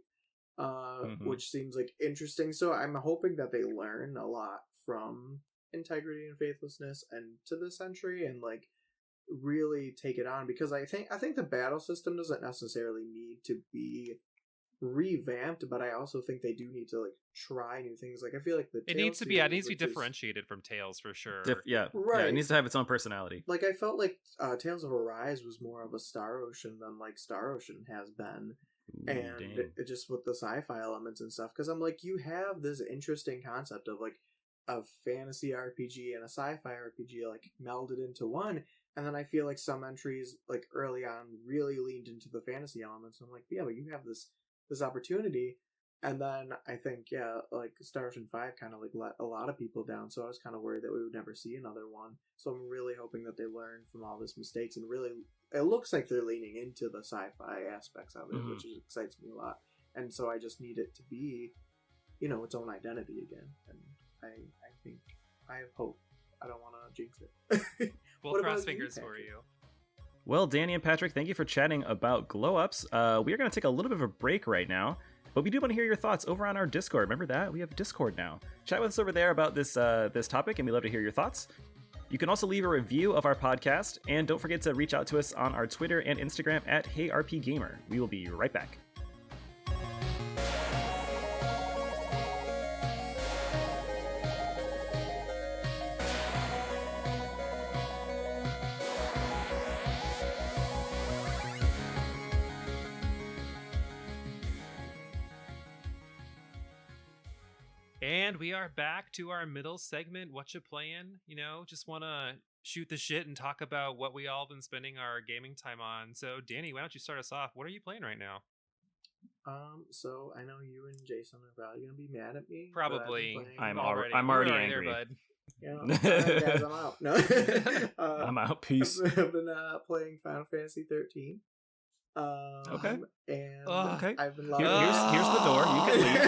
which seems like interesting. So I'm hoping that they learn a lot from integrity and faithlessness and to this century and like really take it on, because I think the battle system doesn't necessarily need to be revamped, but I also think they do need to like try new things. Like I feel like it needs to be differentiated from Tales for sure. Right. Yeah, it needs to have its own personality. Like I felt like Tales of Arise was more of a Star Ocean than like Star Ocean has been. And it just with the sci-fi elements and stuff, because I'm like, you have this interesting concept of like a fantasy RPG and a sci-fi RPG like melded into one, and then I feel like some entries like early on really leaned into the fantasy elements. I'm like, yeah, but you have this opportunity, and then I think like Star Ocean 5 kind of like let a lot of people down, so I was kind of worried that we would never see another one. So I'm really hoping that they learn from all these mistakes, and really it looks like they're leaning into the sci-fi aspects of it, which excites me a lot. And so I just need it to be, you know, its own identity again, and I think I have hope. I don't want to jinx it. We'll cross fingers for you. Well, Danny and Patrick, thank you for chatting about glow ups. We are going to take a little bit of a break right now, but we do want to hear your thoughts over on our Discord. Remember that? We have Discord now. Chat with us over there about this topic, and we'd love to hear your thoughts. You can also leave a review of our podcast, and don't forget to reach out to us on our Twitter and Instagram at HeyRPGaymer. We will be right back. And we are back to our middle segment. What you playing? You know, just want to shoot the shit and talk about what we all been spending our gaming time on. So, Danny, why don't you start us off? What are you playing right now? So I know you and Jason are probably gonna be mad at me. Probably. I'm already angry. There, bud. Yeah, all right, guys, I'm out. No, I'm out. Peace. I've been playing Final Fantasy 13. Okay. And okay. I've been loving Here's the door. You can leave.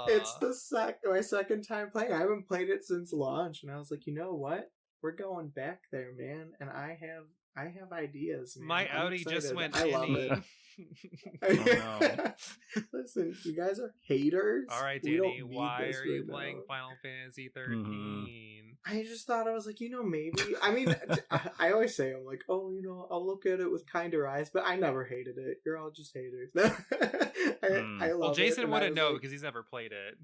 It's my second time playing. I haven't played it since launch, and I was like, you know what? We're going back there, man. And I have ideas. Man. My I'm Audi excited. just went. I love it. Oh, no. Listen, you guys are haters. All right, Danny, why are you playing Final Fantasy 13? I just thought, I was like, you know, maybe. I mean, I always say, I'm like, oh, you know, I'll look at it with kinder eyes, but I never hated it. You're all just haters. I love well, Jason it, wouldn't know because he's never played it.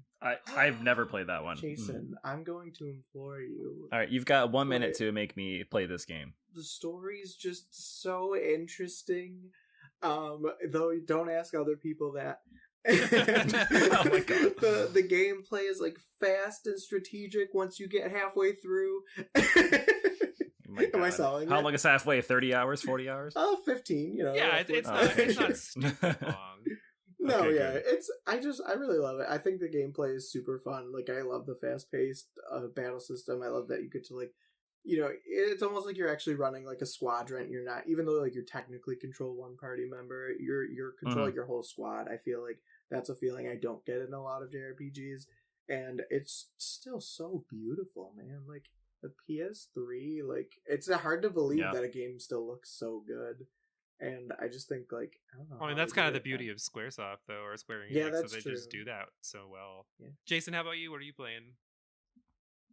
I've never played that one. Jason, I'm going to implore you. All right, you've got 1 minute to make me play this game. The story's just so interesting. Though don't ask other people that. Oh my god. The gameplay is like fast and strategic once you get halfway through. Am I selling How it? long is halfway? 30 hours? 40 hours? 15, you know. Yeah, it's not stupid long. No, Okay, yeah, good. I really love it. I think the gameplay is super fun. Like, I love the fast-paced battle system. I love that you get to, like, you know, it's almost like you're actually running like a squadron. You're not, even though like you technically control one party member, you're controlling your whole squad. I feel like that's a feeling I don't get in a lot of JRPGs, and it's still so beautiful, man. Like the PS3, like it's hard to believe that a game still looks so good. And I just think like I don't know. I mean, how that's they kind did of the it, beauty man. of Squaresoft, though, or Square Yeah, Enix, so that's they true. just do that so well. Yeah. Jason, how about you? What are you playing?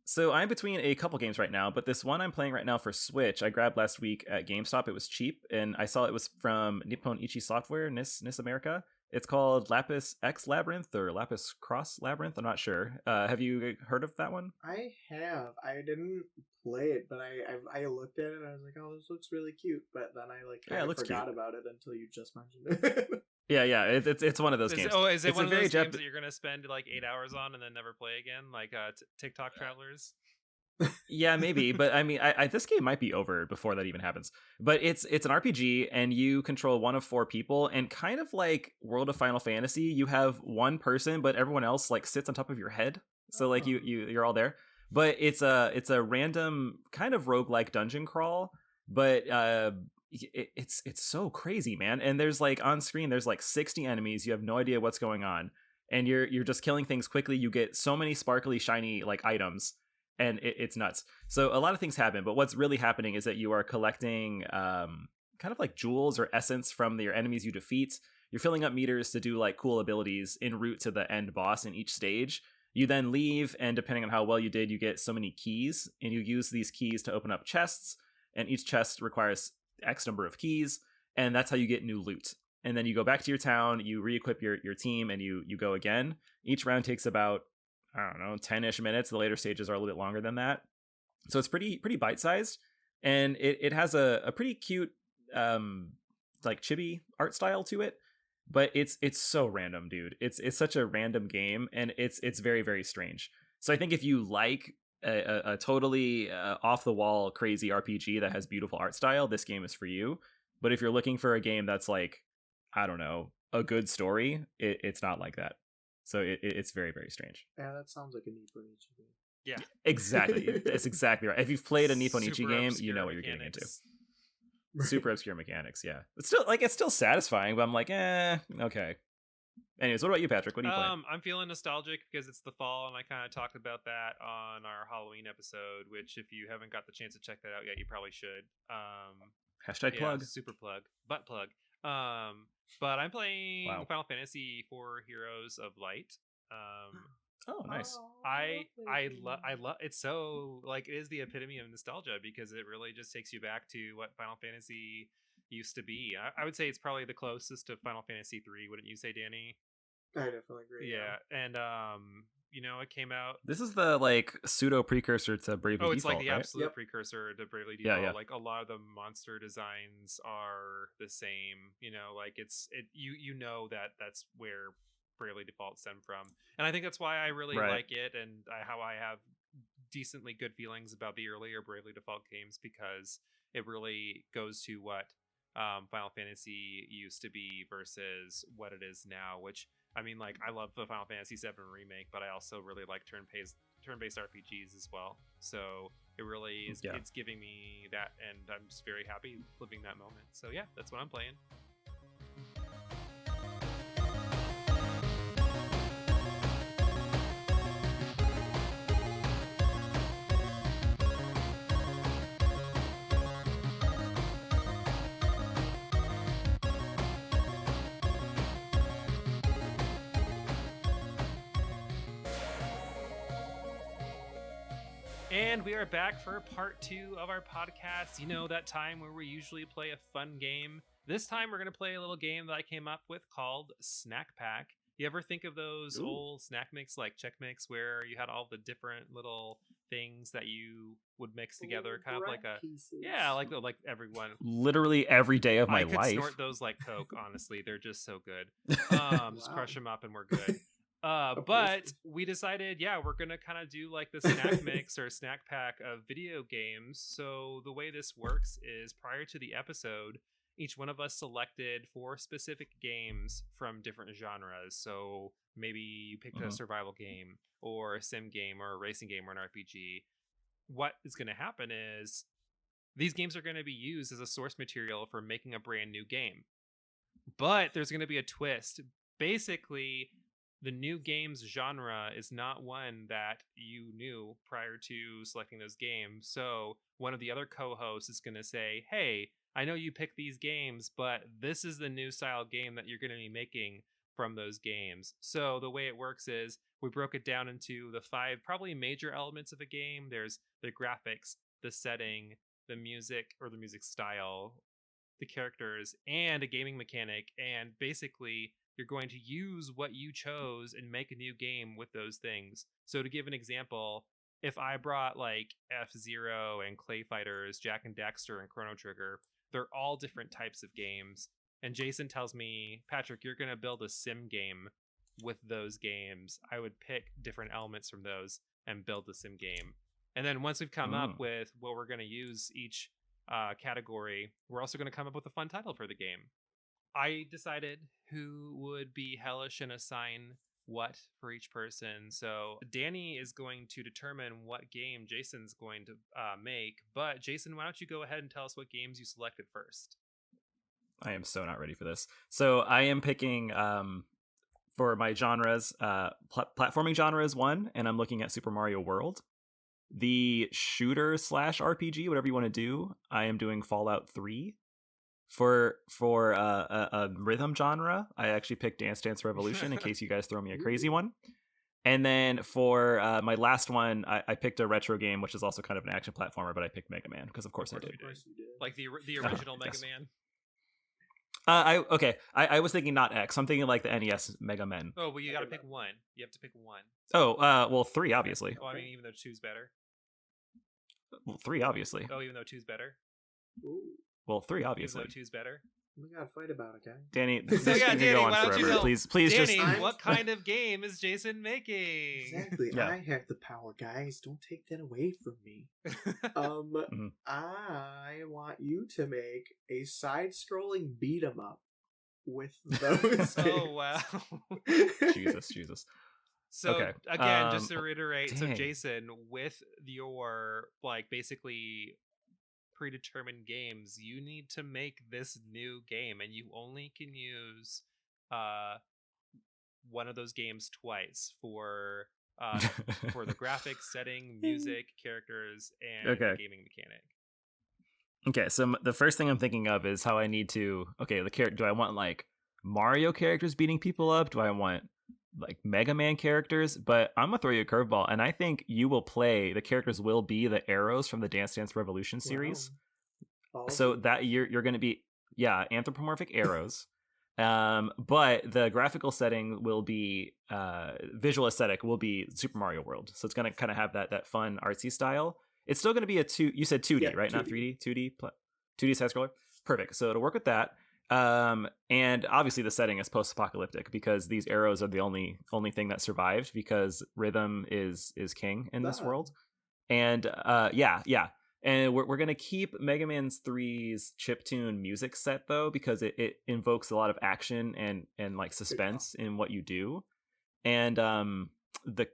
So I'm between a couple games right now, but this one I'm playing right now for Switch, I grabbed last week at GameStop. It was cheap, and I saw it was from Nippon Ichi Software, NIS America. It's called Lapis X Labyrinth or Lapis Cross Labyrinth. I'm not sure. Have you heard of that one? I have. I didn't play it, but I looked at it and I was like, oh, this looks really cute. But then I like Yeah, kind it of looks forgot cute. about it until you just mentioned it. Yeah. It's one of those Is games. is it It's one a of very those games that you're gonna spend like 8 hours on and then never play again, like TikTok Travelers? Yeah, maybe, but I mean, this game might be over before that even happens. But it's an RPG, and you control one of four people, and kind of like World of Final Fantasy, you have one person, but everyone else like sits on top of your head. So like Oh. you're all there. But it's a random kind of roguelike dungeon crawl, but it's so crazy, man. And there's like on screen there's like 60 enemies. You have no idea what's going on, and you're just killing things quickly. You get so many sparkly shiny like items, and it's nuts. So a lot of things happen, but what's really happening is that you are collecting kind of like jewels or essence from your enemies you defeat. You're filling up meters to do like cool abilities en route to the end boss in each stage. You then leave, and depending on how well you did, you get so many keys, and you use these keys to open up chests, and each chest requires X number of keys, and that's how you get new loot. And then you go back to your town, you re-equip your team, and you go again. Each round takes about, I don't know, 10-ish minutes. The later stages are a little bit longer than that. So it's pretty bite-sized, and it has a pretty cute like chibi art style to it, but it's so random, dude. It's such a random game, and it's very, very strange. So I think if you like a totally off the wall crazy RPG that has beautiful art style, this game is for you. But if you're looking for a game that's like, I don't know, a good story, it's not like that. So it's very, very strange. Yeah, that sounds like a neat Bonichi game. Yeah, Exactly. That's exactly right. If you've played a Nippon Ichi Super game, you obscure know what you're getting into. mechanics. Super obscure mechanics, yeah. It's still satisfying, but I'm like, okay. Anyways, what about you, Patrick? What are you playing? I'm feeling nostalgic because it's the fall, and I kind of talked about that on our Halloween episode. Which, if you haven't got the chance to check that out yet, you probably should. Hashtag plug. Super plug, butt plug. But I'm playing Wow. Final Fantasy IV Heroes of Light. Oh, nice. I love it's so like it is the epitome of nostalgia because it really just takes you back to what Final Fantasy used to be. I would say it's probably the closest to Final Fantasy 3, wouldn't you say, Danny? I definitely agree. Yeah, and it came out. This is the like pseudo precursor to Bravely Oh, it's Default, like the right? absolute Yep. precursor to Bravely Yeah, Default. yeah. Like a lot of the monster designs are the same. Like you know that that's where Bravely Default stemmed from, and I think that's why I really Right. like it, and how I have decently good feelings about the earlier Bravely Default games because it really goes to what Final Fantasy used to be versus what it is now. Which I mean, like I love the Final Fantasy VII remake, but I also really like turn-based RPGs as well. So it really is. Yeah. It's giving me that, and I'm just very happy living that moment. So yeah, that's what I'm playing. And we are back for part 2 of our podcast. That time where we usually play a fun game. This time we're going to play a little game that I came up with called Snack Pack. You ever think of those old snack mix like Check Mix where you had all the different little things that you would mix together, kind of like a pieces. yeah, like everyone. Literally every day of my I could life. snort those like Coke. Honestly, they're just so good. Just Wow. crush them up and we're good. But we decided, we're gonna kind of do like the snack mix or snack pack of video games. So the way this works is prior to the episode, each one of us selected 4 specific games from different genres. So maybe you picked a survival game or a sim game or a racing game or an RPG. What is going to happen is these games are going to be used as a source material for making a brand new game. But there's going to be a twist. Basically, the new game's genre is not one that you knew prior to selecting those games. So one of the other co-hosts is going to say, hey, I know you pick these games, but this is the new style game that you're going to be making from those games. So the way it works is we broke it down into the 5 probably major elements of a game. There's the graphics, the setting, the music or the music style, the characters, and a gaming mechanic. And basically, you're going to use what you chose and make a new game with those things. So to give an example, if I brought like F-Zero and Clay Fighters, Jack and Daxter and Chrono Trigger, they're all different types of games. And Jason tells me, Patrick, you're going to build a sim game with those games. I would pick different elements from those and build the sim game. And then once we've come up with what we're going to use each category, we're also going to come up with a fun title for the game. I decided who would be hellish and assign what for each person. So Danny is going to determine what game Jason's going to make. But Jason, why don't you go ahead and tell us what games you selected first? I am so not ready for this. So I am picking for my genres, platforming genre is one, and I'm looking at Super Mario World. The shooter / RPG, whatever you want to do, I am doing Fallout 3. For a rhythm genre, I actually picked Dance Dance Revolution in case you guys throw me a crazy one. And then for my last one, I picked a retro game, which is also kind of an action platformer, but I picked Mega Man because of course I did. Like the original Mega Man. I was thinking not X. I'm thinking like the NES Mega Man. Oh, well, you got to pick one. You have to pick one. Oh, well, 3 obviously. Oh, I mean, even though 2's better. Well, 3 obviously. Oh, even though 2's better. Ooh. Well, 3 obviously. Even though 2's better. We gotta fight about it, guys. Danny, so yeah, Danny, go on why don't you forever. tell Please, Danny, just. What kind of game is Jason making? Exactly. Yeah. I have the power, guys. Don't take that away from me. I want you to make a side-scrolling beat 'em up with those. Oh wow. Jesus. So okay. Again, just to reiterate, dang. so Jason, with your like basically predetermined games, you need to make this new game, and you only can use one of those games twice for the graphics, setting, music, characters, and the gaming mechanic. Okay, so the first thing I'm thinking of is how I need to. Okay, do I want like Mario characters beating people up? Do I want like Mega Man characters? But I'm gonna throw you a curveball, and I think you will play. The characters will be the arrows from the Dance Dance Revolution series. Wow. So that you're gonna be anthropomorphic arrows. But the graphical setting will be visual aesthetic will be Super Mario World. So it's gonna kind of have that fun artsy style. It's still gonna be you said 2D, right? 2D. Not 3D. 2D side scroller. Perfect. So it'll work with that. And obviously the setting is post-apocalyptic because these arrows are the only thing that survived because rhythm is king in this world. And and we're gonna keep Mega Man 3's chiptune music set though because it invokes a lot of action and like suspense in what you do. And the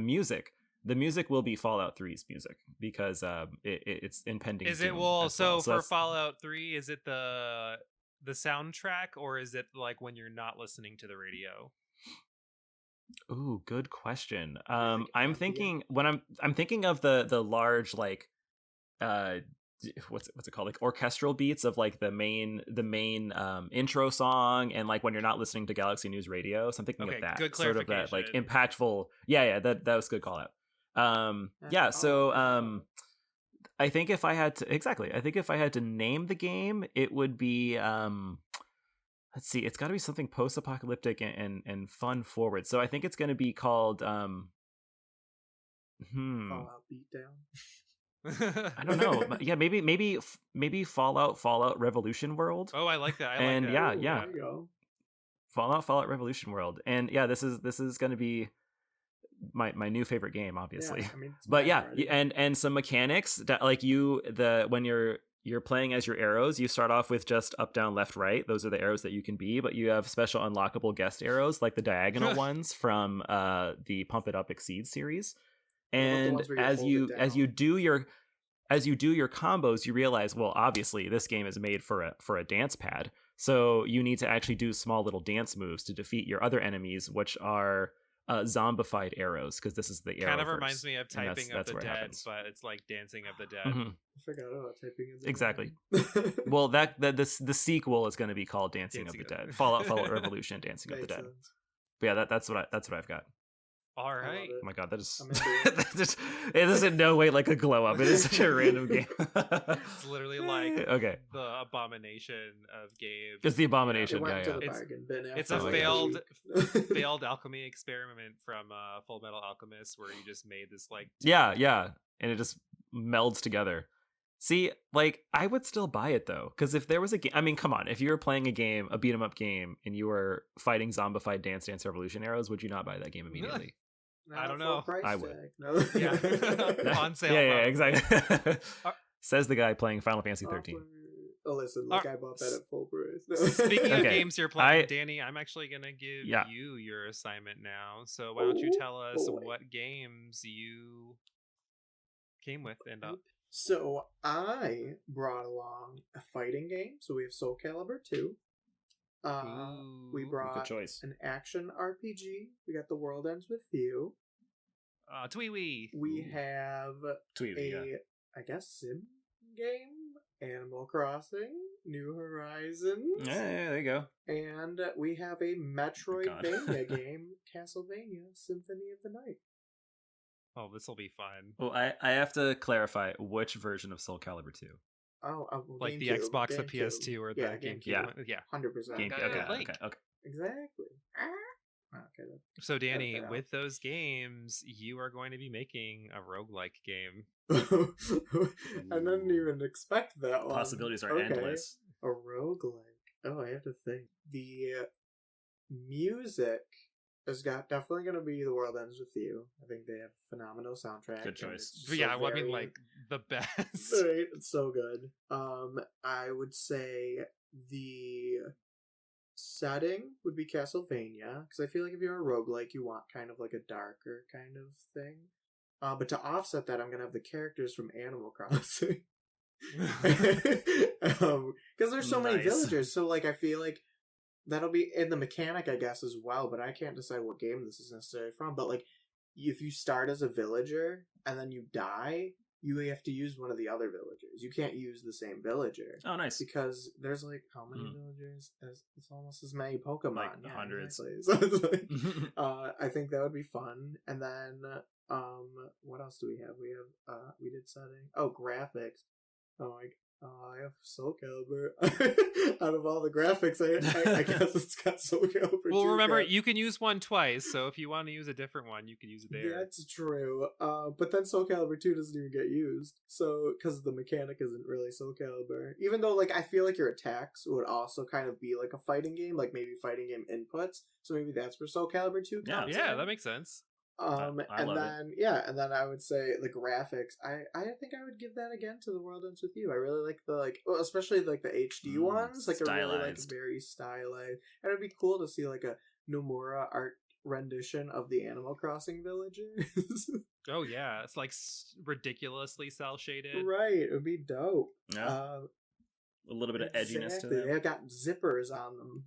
music. The music will be Fallout 3's music because it's impending. Is it so for Fallout 3? Is it the soundtrack or is it like when you're not listening to the radio? Ooh, good question. I'm thinking when I'm thinking of the large like what's it called, like orchestral beats of like the main intro song and like when you're not listening to Galaxy News Radio. So I'm thinking of that good sort of that like impactful. That was good call out. I think if I had to name the game, it would be let's see, it's got to be something post-apocalyptic and fun forward. So I think it's going to be called Fallout Beatdown. I don't know. Yeah, maybe Fallout Revolution World. Oh, I like that. Yeah. There you go. Fallout Revolution World. And yeah, this is going to be my new favorite game, obviously. Yeah, I mean, but yeah, and some mechanics that like when you're playing as your arrows, you start off with just up, down, left, right. Those are the arrows that you can be, but you have special unlockable guest arrows like the diagonal ones from the Pump It Up Exceed series. And as you do your combos, you realize, well, obviously this game is made for a dance pad. So you need to actually do small little dance moves to defeat your other enemies, which are zombified arrows, because this is the arrow Kind of verse, reminds me of and Typing of that's the where it Dead, happens. but it's like Dancing of the Dead. Mhm. I forgot about typing is Exactly. amazing. Well, the sequel is going to be called Dancing of the Dead. Fallout Revolution, Dancing of the Makes Dead. sense. But yeah, that's what I've got. All I love right. it. Oh my god, that is I'm into it is in no way like a glow up. It is such a random game. It's literally like okay, the abomination of games. it's the It abomination went guy. to Yeah. the It's- bargain bin. it's after a like failed- week. Failed alchemy experiment from Full Metal Alchemist, where you just made this like Yeah, and it just melds together. See, like I would still buy it though, because if there was a game, I mean, come on, if you were playing a game, a beat 'em up game, and you were fighting zombified Dance Dance Revolution arrows, would you not buy that game immediately? Not I don't full know. price I would. tag, No. Yeah. On sale. Yeah, probably. exactly. Uh, Says the guy playing Final Fantasy 13. Awkward. Oh, listen, like I bought that at full price. No. Speaking of Okay, games you're playing, Danny, I'm actually gonna give Yeah. you your assignment now. So why don't you tell us boy. what games you came with and up? So I brought along a fighting game. So we have Soul Calibur 2. We Ooh. brought Good choice. an action RPG. We got The World Ends With You. Twee-wee. We Ooh. have Tweet, a, yeah. I guess, sim game. Animal Crossing, New Horizons. Yeah, there you go. And we have a Metroidvania game, Castlevania Symphony of the Night. Oh, this will be fun. Well, I have to clarify which version of Soul Calibur 2. Oh, well, Like the GameCube, Xbox, the GameCube. PS2, or the Yeah, GameCube. Yeah. one? Yeah. 100%. Game, Okay, okay, Link. okay. Exactly. Okay. So, Danny, Yeah. with those games, you are going to be making a roguelike game. I didn't even expect that one. Possibilities are Okay. endless. A roguelike. Oh, I have to think. The music has got definitely going to be The World Ends With You. I think they have phenomenal soundtrack. Good and choice. it's But yeah, so well, I mean, very- like, the best. Right, it's so good. I would say the setting would be Castlevania, because I feel like if you're a roguelike, you want kind of like a darker kind of thing. But to offset that, I'm gonna have the characters from Animal Crossing, because there's so many Nice. villagers. So like, I feel like that'll be in the mechanic, I guess, as well. But I can't decide what game this is necessarily from. But like, if you start as a villager and then you die, you have to use one of the other villagers. You can't use the same villager. Oh, nice. Because there's like how many Mm. villagers? It's almost as many Pokemon. Like yeah, hundreds. Exactly. So it's like, I think that would be fun. And then what else do we have? We have we did setting. Oh, graphics. Oh my. I have Soul Calibur. Out of all the graphics, I guess it's got Soul Calibur. Well, 2 remember, got- you can use one twice, so if you want to use a different one, you can use it there. That's true. But then Soul Calibur 2 doesn't even get used. So, because the mechanic isn't really Soul Calibur. Even though, like, I feel like your attacks would also kind of be like a fighting game, like maybe fighting game inputs. So maybe that's where Soul Calibur 2 Yeah. comes Yeah, in. that makes sense. I And love it. then, yeah, and then I would say the graphics. I think I would give that again to The World Ends With You. I really like the, like, well, especially like the HD ones. Like, they're really, like, stylized. very stylized. And it'd be cool to see, like, a Nomura art rendition of the Animal Crossing villagers. Oh, yeah. It's like ridiculously cel shaded. Right, it would be dope. Yeah, a little bit of edginess to exactly. them. They got zippers on them.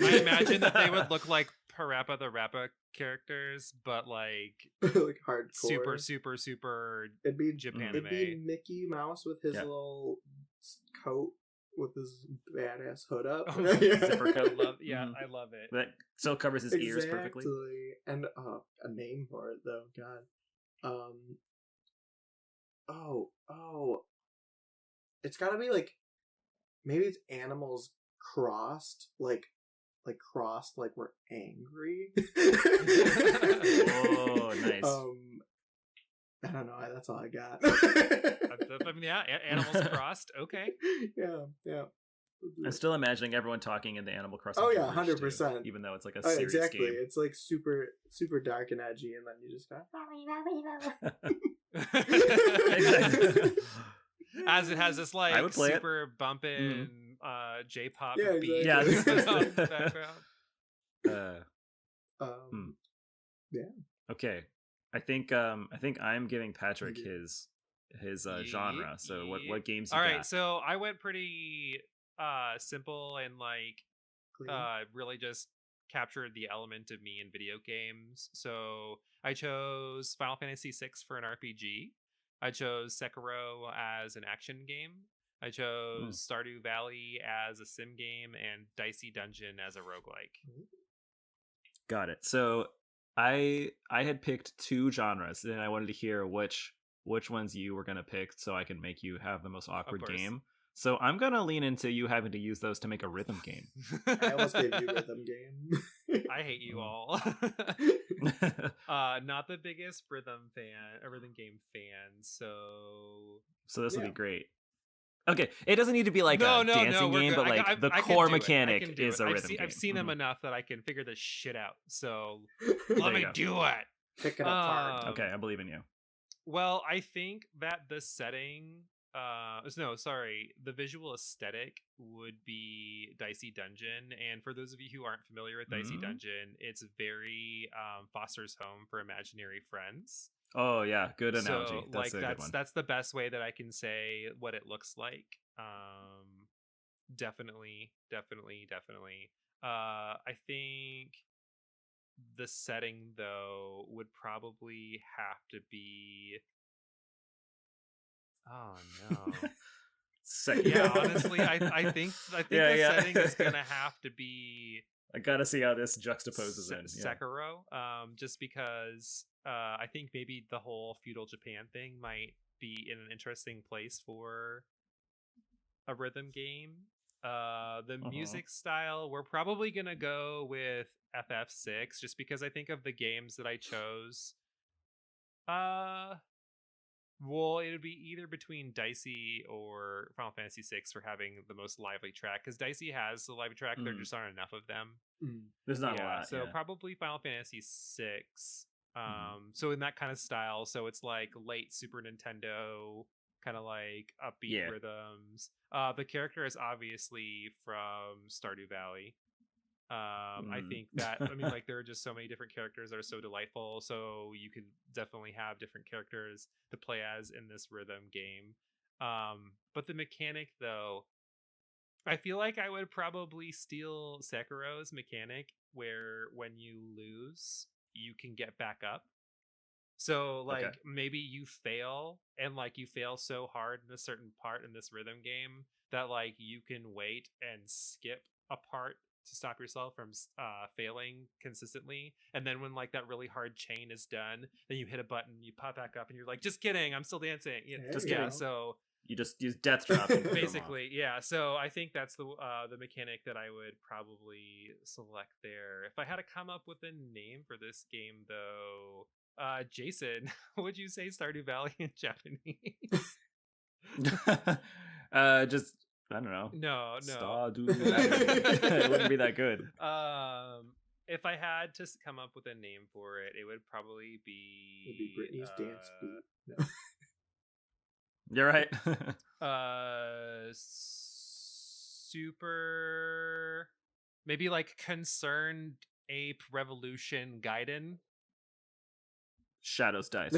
I imagine that they would look like Parappa the Rappa characters, but like like hardcore. super It'd be Japan It'd be anime. Mickey Mouse with his Yeah. little coat with his badass hood up. Oh, zipper coat. Love, yeah, Mhm. I love it. That still covers his ears perfectly. Exactly. And a name for it though. God. It's gotta be like maybe it's animals crossed like crossed like we're angry. Oh, nice. I don't know. That's all I got. I mean, yeah, animals crossed. Okay. Yeah. I'm still imagining everyone talking in the Animal Crossing. Oh, yeah, gibberish, too, 100%. Even though it's like a Oh, serious exactly. game. It's like super dark and edgy, and then you just go. Exactly. As it has this like I would play it. super bumping J-pop Yeah, beat exactly. in Yeah. the background. Yeah. Okay, I think I'm giving Patrick his genre. So what games? You All right, got? so I went pretty simple and like Clean. really just captured the element of me in video games. So I chose Final Fantasy VI for an RPG. I chose Sekiro as an action game. I chose Stardew Valley as a sim game and Dicey Dungeon as a roguelike. Got it. So I had picked 2 genres, and I wanted to hear which ones you were gonna pick, so I can make you have the most awkward game. So I'm gonna lean into you having to use those to make a rhythm game. I almost gave you rhythm game. I hate you all. Not the biggest rhythm game fan. So this will be great. Okay, it doesn't need to be like a dancing game, but like the core mechanic is a rhythm game. I've seen them enough that I can figure this shit out. So let me do it. Pick it up hard. Okay, I believe in you. Well, I think that the setting, the visual aesthetic would be Dicey Dungeon. And for those of you who aren't familiar with Dicey Dungeon, it's very Foster's Home for Imaginary Friends. Oh yeah, good analogy. So, that's a good one. That's the best way that I can say what it looks like. Definitely. I think the setting though would probably have to be. Oh no. Yeah, honestly, I think the setting is gonna have to be. I gotta see how this juxtaposes in Sekiro, just because I think maybe the whole feudal Japan thing might be in an interesting place for a rhythm game. The music style, we're probably gonna go with FF6, just because I think of the games that I chose. Well, it would be either between Dicey or Final Fantasy VI for having the most lively track, because Dicey has the lively track. There just aren't enough of them. There's not a lot. So probably Final Fantasy VI. So in that kind of style, so it's like late Super Nintendo, kind of like upbeat rhythms. The character is obviously from Stardew Valley. I think that, like, there are just so many different characters that are so delightful, so you could definitely have different characters to play as in this rhythm game. But the mechanic, though, I feel like I would probably steal Sekiro's mechanic, where when you lose, you can get back up. So, like, maybe you fail, and, like, you fail so hard in a certain part in this rhythm game that, like, you can wait and skip a part to stop yourself from failing consistently, and then when like that really hard chain is done, then you hit a button, you pop back up, and you're like, just kidding, I'm still dancing. So you just use death drop basically. So I think that's the mechanic that I would probably select there. If I had to come up with a name for this game, though, Jason, would you say Stardew Valley in Japanese? Just, I don't know. No. It wouldn't be that good. If I had to come up with a name for it, it would probably be. It'd be Britney's Dance Beat. No. You're right. Super. Maybe like Concerned Ape Revolution Gaiden. Shadows Dice.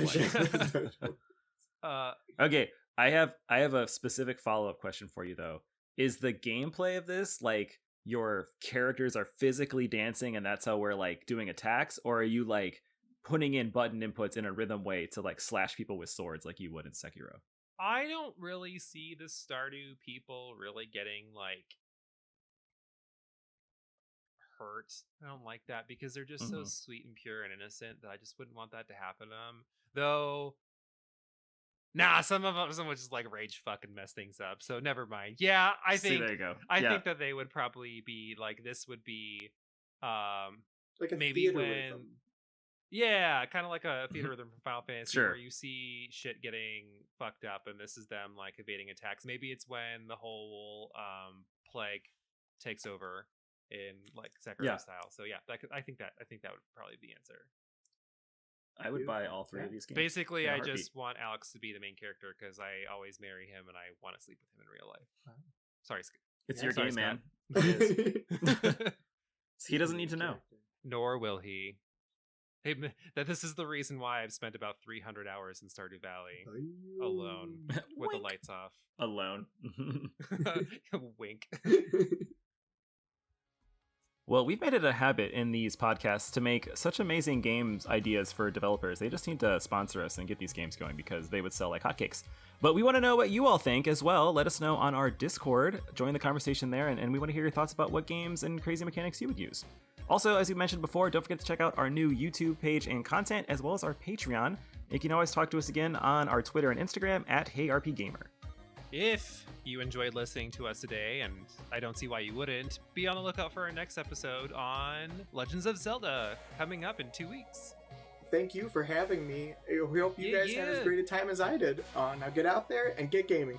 Okay. I have a specific follow-up question for you, though. Is the gameplay of this like your characters are physically dancing and that's how we're like doing attacks, or are you like putting in button inputs in a rhythm way to like slash people with swords like you would in Sekiro? I don't really see the Stardew people really getting like hurt. I don't like that because they're just so sweet and pure and innocent that I just wouldn't want that to happen to them. Though, nah, some of them would just like rage fucking mess things up. So never mind. Yeah, I think. There you go. I think that they would probably be like, this would be, like a maybe theater when. rhythm. Yeah, kind of like a theater rhythm from Final Fantasy, Sure. where you see shit getting fucked up, and this is them like evading attacks. Maybe it's when the whole plague takes over in like Sekiro style. So yeah, I think that would probably be the answer. I would buy all 3 of these games. Basically, I just want Alex to be the main character because I always marry him and I want to sleep with him in real life. Sorry, it's your game, man. He doesn't need to know. Nor will he. Hey, that this is the reason why I've spent about 300 hours in Stardew Valley alone with the lights off. Alone. Wink. Well, we've made it a habit in these podcasts to make such amazing games ideas for developers. They just need to sponsor us and get these games going because they would sell like hotcakes. But we want to know what you all think as well. Let us know on our Discord. Join the conversation there, and we want to hear your thoughts about what games and crazy mechanics you would use. Also, as we mentioned before, don't forget to check out our new YouTube page and content, as well as our Patreon. You can always talk to us again on our Twitter and Instagram at RPGaymer. If you enjoyed listening to us today, and I don't see why you wouldn't, be on the lookout for our next episode on Legends of Zelda, coming up in 2 weeks. Thank you for having me. I hope you guys had as great a time as I did. Now get out there and get gaming.